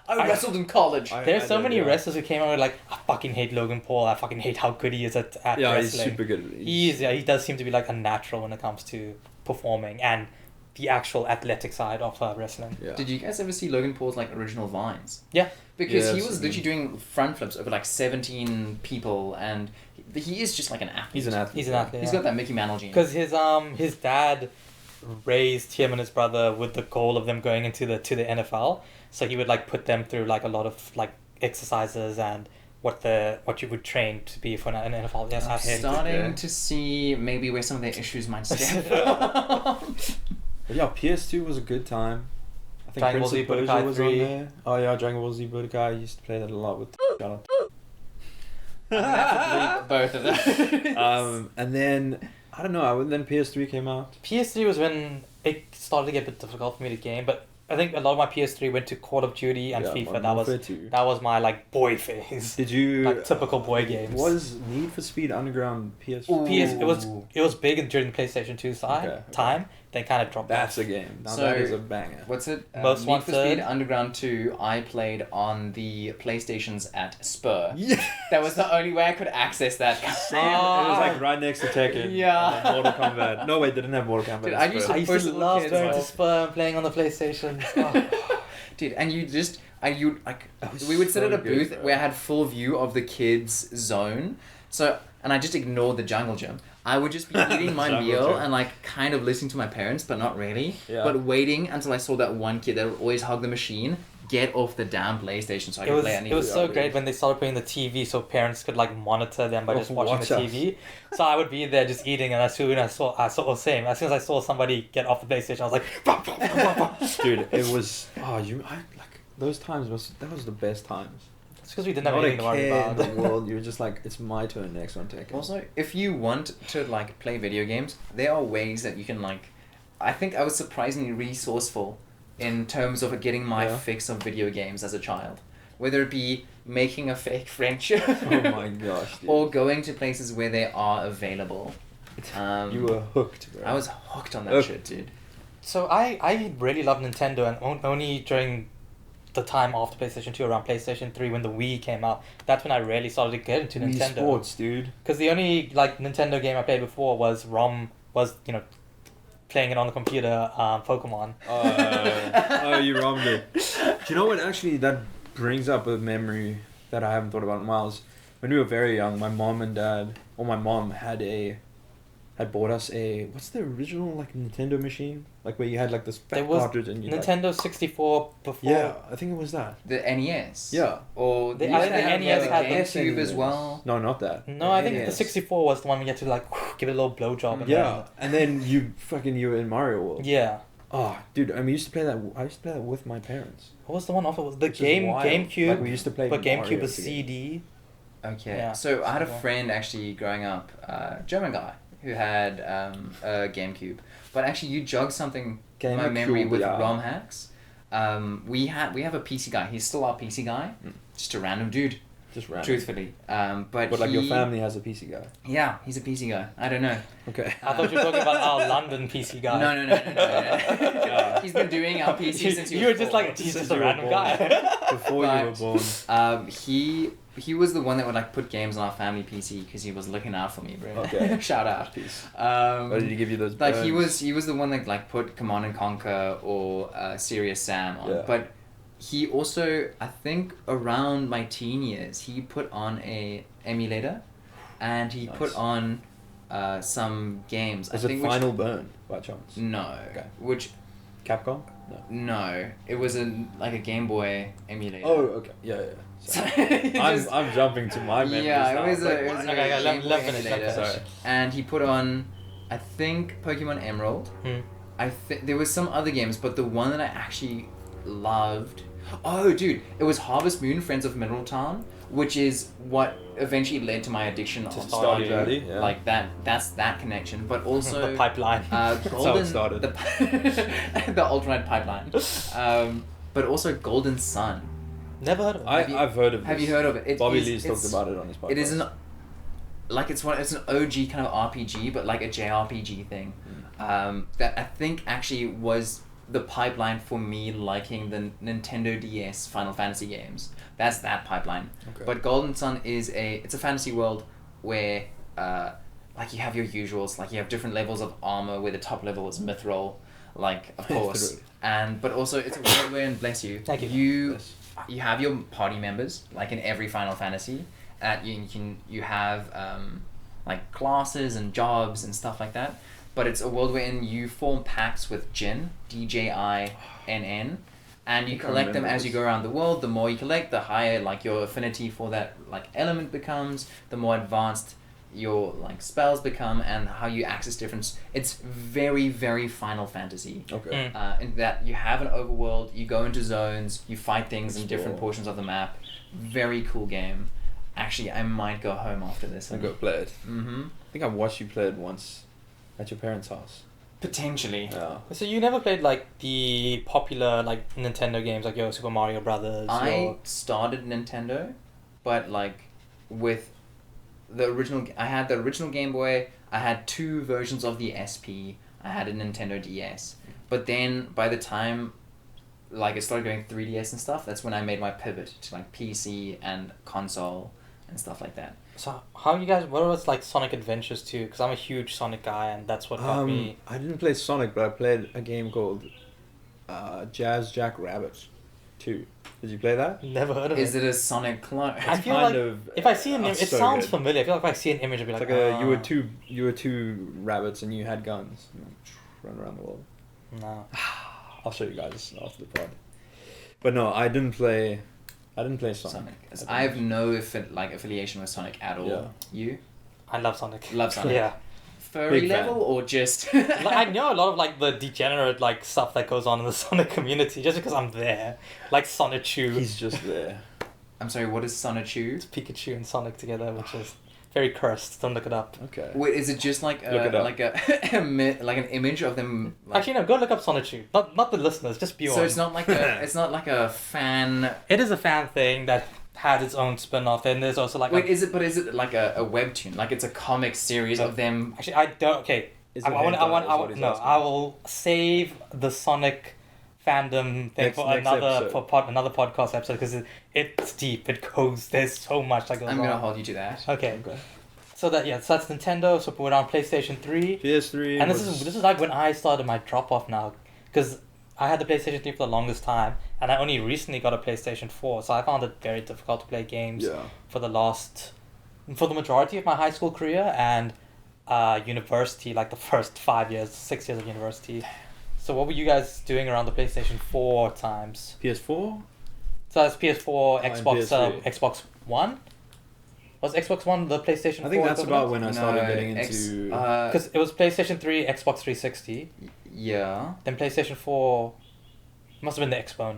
I wrestled in college. There's so many yeah. wrestlers who came out with like, I fucking hate Logan Paul. I fucking hate how good he is at Yeah, wrestling. he's super good. He does seem to be like a natural when it comes to performing and the actual athletic side of wrestling. Yeah. Did you guys ever see Logan Paul's like original vines? Yeah. Because Yeah, he I've was seen literally doing front flips over like 17 people, and he is just like an athlete. He's an athlete. He's an athlete. He's got that Mickey Mantle gene. Because his dad raised him and his brother with the goal of them going into the NFL. So he would like put them through like a lot of like exercises and what you would train to be for an NFL. Yes, I'm athlete. starting to see maybe where some of their issues might stem from. But yeah, PS2 was a good time. I think Dragon Ball Prince Z of Persia Budokai was 3. on there. Oh yeah, Dragon Ball Z Budokai. I used to play that a lot with. Shut up. I'm gonna have to bleep both of them. And then I don't know. Then PS3 came out. PS3 was when it started to get a bit difficult for me to game, but I think a lot of my PS3 went to Call of Duty and Yeah, FIFA. Modern Warfare 2. That was my like boy phase. Did you? Like typical boy games. Was Need for Speed Underground PS? Ooh. It was big during the PlayStation 2 Okay. time. Then kind of dropped That's off. a game. Now So- that is a banger. What's it? Most Need for Wanted. Speed Underground 2, I played on the PlayStations at Spur. Yeah. That was the only way I could access that. Same. It was like right next to Tekken. Yeah. And then Mortal Kombat. No, wait, they didn't have Mortal Kombat. Dude, in I used Spur. I used Push to little love kids going to off. Spur and playing on the PlayStation. Oh. Dude, and you just, That was we would sit so at a good, booth bro. where I had full view of the kids' zone. So, and I just ignored the jungle gym. I would just be eating my Jungle meal gym. and like kind of listening to my parents, but not really. Yeah. But waiting until I saw that one kid that would always hug the machine get off the damn PlayStation so I could play. It was so great when they started putting the TV so parents could like monitor them by Oh, just watching watch the us. TV. So I would be there just eating, and as soon as I saw same. As soon as I saw somebody get off the PlayStation, I was like, bah, bah, bah, bah, bah. Dude, it was. Oh, like those times that was the best times. It's because we didn't have Not a anything to worry care in about. the world. You're just like, it's my turn next on Tekken. Also, if you want to like play video games, there are ways that you can like. I think I was surprisingly resourceful in terms of getting my Yeah. fix of video games as a child, whether it be making a fake friendship, Oh my gosh, dude. or going to places where they are available. You were hooked, bro. I was hooked on that Okay. shit, dude. So I really love Nintendo, and only during the time after PlayStation 2, around PlayStation 3, when the Wii came out, that's when I really started to get into Wii Nintendo. Sports, dude. Because the only like Nintendo game I played before was playing it on the computer, Pokemon. Oh, you robbed it. Do you know what? Actually, that brings up a memory that I haven't thought about in a while is when we were very young, my mom and dad, or my mom had bought us what's the original like Nintendo machine? Like where you had like this There fat was cartridge and you Nintendo 64 before. Yeah, I think it was that. The NES. Yeah. Or The- they I used think to the have NES had the GameCube as NES. well. No, not that. No, I think the NES. 64 was the one we had to like give it a little blowjob. And Yeah, and then you were in Mario World. Then, yeah. Oh, dude, I used to play that. I used to play that with my parents. What was the one off? It was the Which is wild. GameCube. Like we used to play. But GameCube Mario was together. CD. Okay. Yeah. So I had a So- friend actually growing up, German guy, who had a GameCube. But actually, you jogged something in my memory GameCube, with yeah. ROM hacks. We have a PC guy. He's still our PC guy. Just a random dude, Just random. truthfully. But But like your he- family has a PC guy. Yeah, he's a PC guy. I don't know. Okay. I thought you were talking about our London PC guy. No. He's been doing our PC since he was You were just four. like, he's Since just a you were random born. guy. Before you were But- born. He was the one that would like put games on our family PC because he was looking out for me, bro. Okay. Shout out. Peace. Um, Or did he give you those? like he burns? was the one that like put Command and Conquer or Serious Sam on. Yeah. But he also, I think around my teen years, he put on a emulator, and he Nice. put on some games. Was I it think Final Burn by chance? no, Okay. which Capcom? No. no, it was like a Game Boy emulator. Oh, okay. Yeah. So Sorry. he I'm just- I'm jumping to my memories yeah, now. it was Like, a what? Okay, let- Game Boy let finish, let emulator. finish. Sorry. And he put on, I think Pokemon Emerald. Hmm. I think there was some other games, but the one that I actually loved. Oh, dude, it was Harvest Moon, Friends of Mineral Town, which is what eventually led to my addiction To on Stardew Stardew. Valley, yeah. Like that. That's that connection, but also the pipeline. how it Golden. started. The alternate pipeline. But also Golden Sun. Never heard of it. Have you- I've heard of this. Have you heard of it? It Bobby is- Lee's it's- talked about it on his podcast. It is an like it's an OG kind of RPG, but like a JRPG thing. That I think actually was the pipeline for me liking the Nintendo DS Final Fantasy games. That's that pipeline. Okay. But Golden Sun is it's a fantasy world where like you have your usuals, like you have different levels of armor where the top level is mithril, like of course. Mithril. And but also it's a world where, and bless you, Thank you. Yes. you have your party members like in every Final Fantasy. You have like classes and jobs and stuff like that. But it's a world wherein you form packs with Jinn, DJINN, and you I collect them remember as you this. go around the world. The more you collect, the higher like your affinity for that like element becomes. The more advanced your like spells become, and how you access different. It's very very Final Fantasy. Okay. In that you have an overworld, you go into zones, you fight things in different Explore. portions of the map. Very cool game. Actually, I might go home after this. I go play it. Mm-hmm. I think I watched you play it once at your parents' house. Potentially. Yeah. So you never played like the popular like Nintendo games like your Super Mario Brothers? I Your... started Nintendo, but like with the original, I had the original Game Boy. I had 2 versions of the SP. I had a Nintendo DS. But then by the time like it started going 3DS and stuff, that's when I made my pivot to like PC and console and stuff like that. So how you guys? What was like Sonic Adventures 2? Because I'm a huge Sonic guy, and that's what got me. I didn't play Sonic, but I played a game called Jazz Jack Rabbit 2. Did you play that? Never heard of Is it. it a Sonic clone? I feel kind like of, if I see an image, it so sounds good. familiar. I feel like if I see an image, I'd be It's like, like a, "Ah." you were two rabbits and you had guns. You run around the world. No. I'll show you guys after the pod. But no, I didn't play Sonic. Sonic. I have no affiliation with Sonic at all. Yeah. You I love Sonic. love Sonic. Yeah. Furry Big fan. level or just? Like, I know a lot of like the degenerate like stuff that goes on in the Sonic community just because I'm there. Like Sonic Chew. He's just there. I'm sorry. What is Sonichu? It's Pikachu and Sonic together, which is very cursed. Don't look it up. Okay. Wait, is it just like Look it up. like like an image of them? Like, Actually, no. Go look up Sonic Chew. Not the listeners. Just Bjorn. so it's not like a fan. It is a fan thing that had its own spin-off. And there's also like. Wait, is it like a webtoon? Like it's a comic series of them? Actually, I don't. Okay. Is I it want. hentai is what he's No. asking. I will save the Sonic fandom thing Next for another episode. another podcast episode because it's deep. It goes. There's so much that goes I'm on. gonna hold you to that. Okay. Okay. So that's Nintendo. So we're on PlayStation 3. PS3. And this is like when I started my drop off now, because I had the PlayStation 3 for the longest time, and I only recently got a PlayStation 4, so I found it very difficult to play games Yeah. for the majority of my high school career and university, like the first 6 years of university. So what were you guys doing around the PlayStation 4 times? PS4. So that's PS4, and Xbox, PS3. Xbox One? Was Xbox One the PlayStation 4? I think that's about when I started No, getting into. Because it was PlayStation 3, Xbox 360, Yeah. then PlayStation 4... Must have been the Xbone.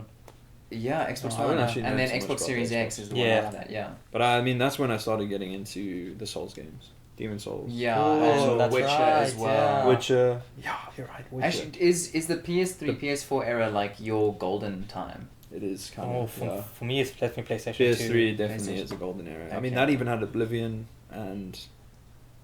Yeah, Xbox I One, don't actually and know then too much Xbox about Series Xbox. X is the one Yeah. after that. Yeah. But I mean, that's when I started getting into the Souls games, Demon Souls. Yeah, Oh, and that's Witcher right, as well. yeah. Witcher. Yeah, you're right. Witcher. Actually, is the PS3, PS4 era like your golden time? It is kind Oh, of. for me, it's definitely PlayStation 2. PS3 definitely PlayStation. is a golden era. I Okay. mean, that even had Oblivion, and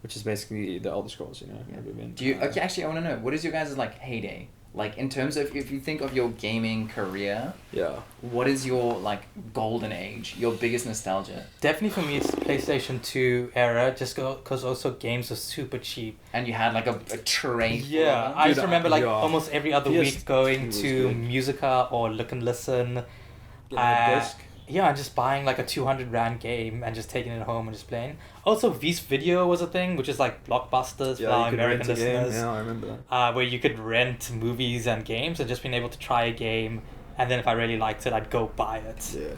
which is basically the Elder Scrolls, you know. Yeah. Oblivion. Do you? Okay, actually, I want to know, what is your guys' like heyday? Like in terms of, if you think of your gaming career, Yeah. what is your like golden age? Your biggest nostalgia? Definitely for me, it's the PlayStation 2 era, just because also games are super cheap. And you had like a tray. full Yeah, of I them? used to remember like yeah. almost every other PS2 week going was to good. Musica or Look and Listen. Get a disc. Yeah, and just buying like a 200 rand game and just taking it home and just playing. Also, V's Video was a thing, which is like Blockbusters for Yeah, our you could American rent a game. listeners. Yeah, I remember that. Where you could rent movies and games and just being able to try a game, and then if I really liked it, I'd go buy it. Yeah.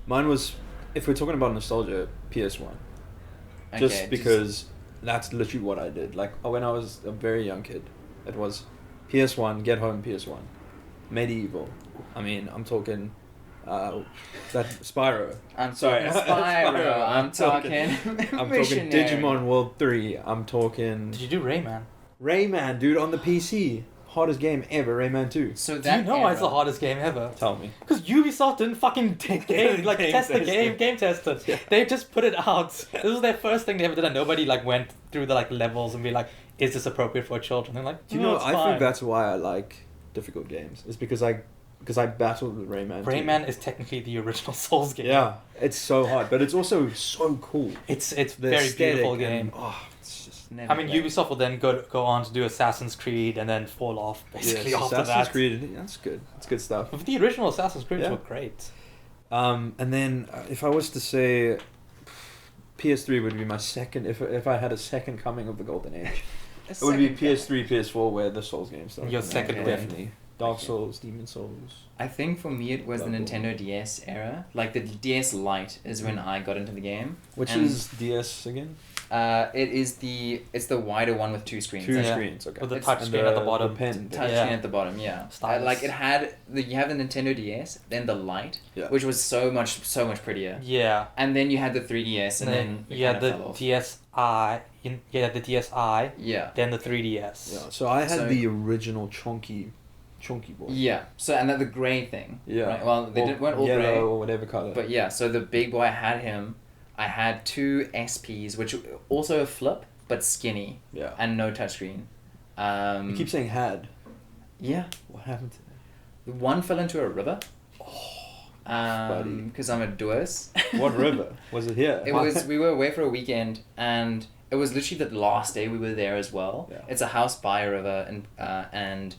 Mine was, if we're talking about nostalgia, PS1. Okay, Just because that's literally what I did. Like when I was a very young kid, it was PS1, get home PS1. Medieval. I mean, I'm talking that Spyro. I'm Sorry, talking Spyro. Spyro. I'm talking. I'm talking Missionary. Digimon World 3. I'm talking Did you do Rayman? Rayman, dude, on the PC. Hardest game ever, Rayman 2. So Do that you know why it's the era- hardest game ever? Tell me. Because Ubisoft didn't fucking game test the game test it. Yeah. They just put it out. This was their first thing they ever did, and nobody like went through the like levels and be like, is this appropriate for children? They're like, Do you "No, know, it's I fine." think that's why I like difficult games. It's because I battled with Rayman 2. Rayman is technically the original Souls game. Yeah, it's so hard, but it's also so cool. It's The very aesthetic beautiful and- game. oh, it's just Never I mean, played. Ubisoft will then go on to do Assassin's Creed and then fall off basically yes, after Assassin's that. Creed. That's good. It's good stuff. But the original Assassin's Creed Yeah. were great. And then if I was to say, PS3 would be my second. If I had a second coming of the golden age, A it would be second PS3, PS4, where the Souls games started. Your second win. definitely. Dark Okay. Souls, Demon Souls. I think for me it was the Double. Nintendo DS era. Like the DS Lite is when I got into the game. Which And, is DS again? it's the wider one with two screens. Two Like, Yeah. screens. Okay. With the It's- touch And screen at the the bottom. pen. touch Yeah. screen at the bottom, yeah. Stylus. Like it had you have the Nintendo DS, then the Lite, Yeah. which was so much prettier, Yeah. and then you had the 3DS, and then it you had kinda the fell off. DSi, you had the DSi, Yeah. then the 3DS. Yeah. So I had So- the original chunky boy. Yeah. So and then the grey thing. Yeah. Right? Well, they weren't all yellow grey. or whatever color. But yeah, so the big boy, I had him. I had two SPs, which also a flip, but skinny yeah. and no touchscreen. You keep saying had. Yeah. What happened to that? One fell into a river. buddy. Because I'm a doers. What river? Was it here? We were away for a weekend, and it was literally the last day we were there as well. Yeah. It's a house by a river, and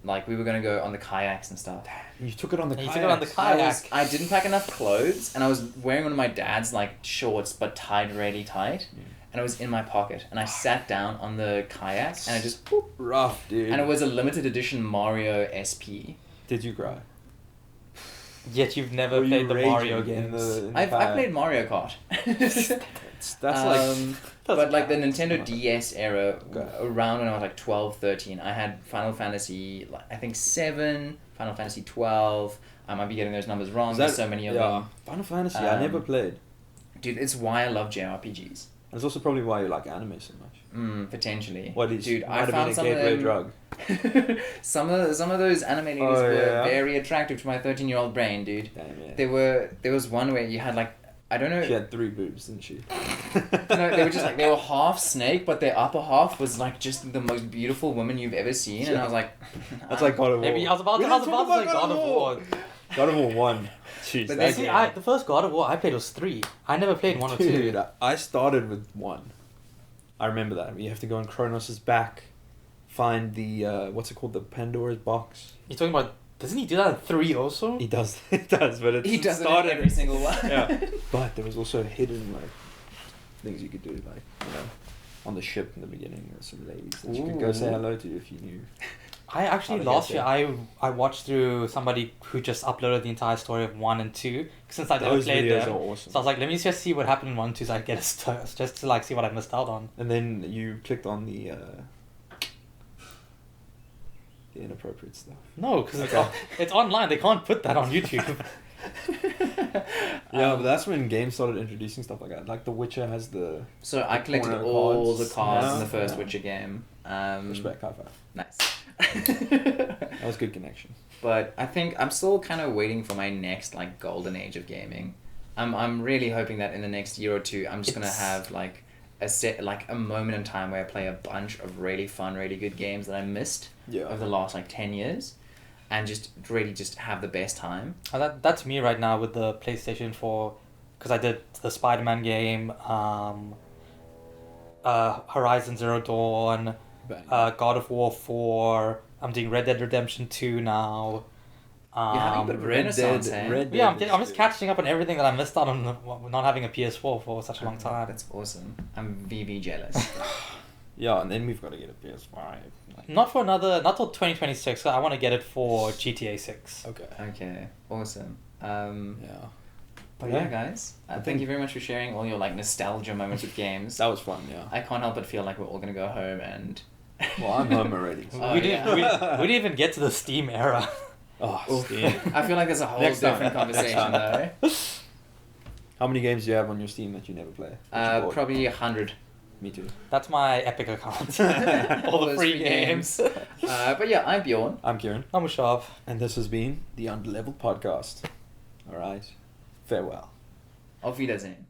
like we were gonna go on the kayaks and stuff. You took it on the You kayak. took it on the kayak. I didn't pack enough clothes, and I was wearing one of my dad's like shorts, but tied really tight, and it was in my pocket. And I sat down on the kayak, and I just whoop, Rough, dude. and it was a limited edition Mario SP. Did you cry? Yet you've never Were you played the Mario raging in games. the I kayak? played Mario Kart. That's like. But like the That's Nintendo not- DS era, Okay. around when I was like 12, 13, I had Final Fantasy, like, I think 7, Final Fantasy 12. I might be getting those numbers wrong. Is There's that- so many of yeah. them. Final Fantasy, I never Um, played. Dude, it's why I love JRPGs. And it's also probably why you like anime so much. Potentially. What is? Dude, might I have found been a some of gateway them. drug. some of those anime ladies Oh, were yeah. very attractive to my 13-year-old brain, dude. Damn yeah. There was one where you had like, I don't know. She had 3 boobs, didn't she? No, they were just like, they were half snake, but their upper half was like just the most beautiful woman you've ever seen, and I was like, That's like God of War. Maybe I was about We to didn't say talk about God of War. God of War 1. Jeez, But that they See, game. the first God of War I played was 3. I never played 1 or 2. Dude, I started with 1. I remember that. You have to go on Kronos' back, find the what's it called, the Pandora's box. You're talking about. Doesn't he do that in 3 also? He does, but it He does it in started every single one. Yeah, but there was also hidden like things you could do, like on the ship in the beginning, there were some ladies that you could go say hello to if you knew. I actually last year I watched through somebody who just uploaded the entire story of 1 and 2 since I never Those played videos them. are awesome. So I was like, let me just see what happened in 1 and 2 so I get just to like see what I missed out on. And then you clicked on the inappropriate stuff. No, because Okay. it's online. They can't put that on YouTube. Yeah, but that's when games started introducing stuff like that. Like The Witcher has the So I collected corner all cards. the cards in Yeah. the first Yeah. Witcher game. respect, high five. Nice. That was good connection. But I think I'm still kind of waiting for my next like golden age of gaming. I'm really hoping that in the next year or two I'm just gonna have like a moment in time where I play a bunch of really fun, really good games that I missed Yeah. over the last like 10 years, and just really just have the best time. That's me right now with the PlayStation 4, because I did the Spider-Man game, Horizon Zero Dawn, Bang. God of War 4. I'm doing Red Dead Redemption 2 now. You're having a bit of a renaissance, eh? Yeah, I'm just catching up on everything that I missed out on not having a PS4 for such a long time. That's awesome. I'm VV jealous. Yeah, and then we've got to get a PS5. Like, Not till 2026. I want to get it for GTA 6. okay. Okay, awesome. Yeah. But yeah, guys, think- thank you very much for sharing all your like nostalgia moments with games. That was fun, yeah. I can't help but feel like we're all gonna go home and. Well, I'm home already. So. Oh, we didn't yeah. we didn't even get to the Steam era. Oh, Oof. Steam. I feel like there's a whole Next time. different conversation Next time. though. How many games do you have on your Steam that you never play? that you bought? Probably 100. Me too. That's my Epic account. All the those free games. But yeah, I'm Bjorn. I'm Kieran. I'm Hushav. And this has been the Underleveled Podcast. Alright. Farewell. Auf Wiedersehen.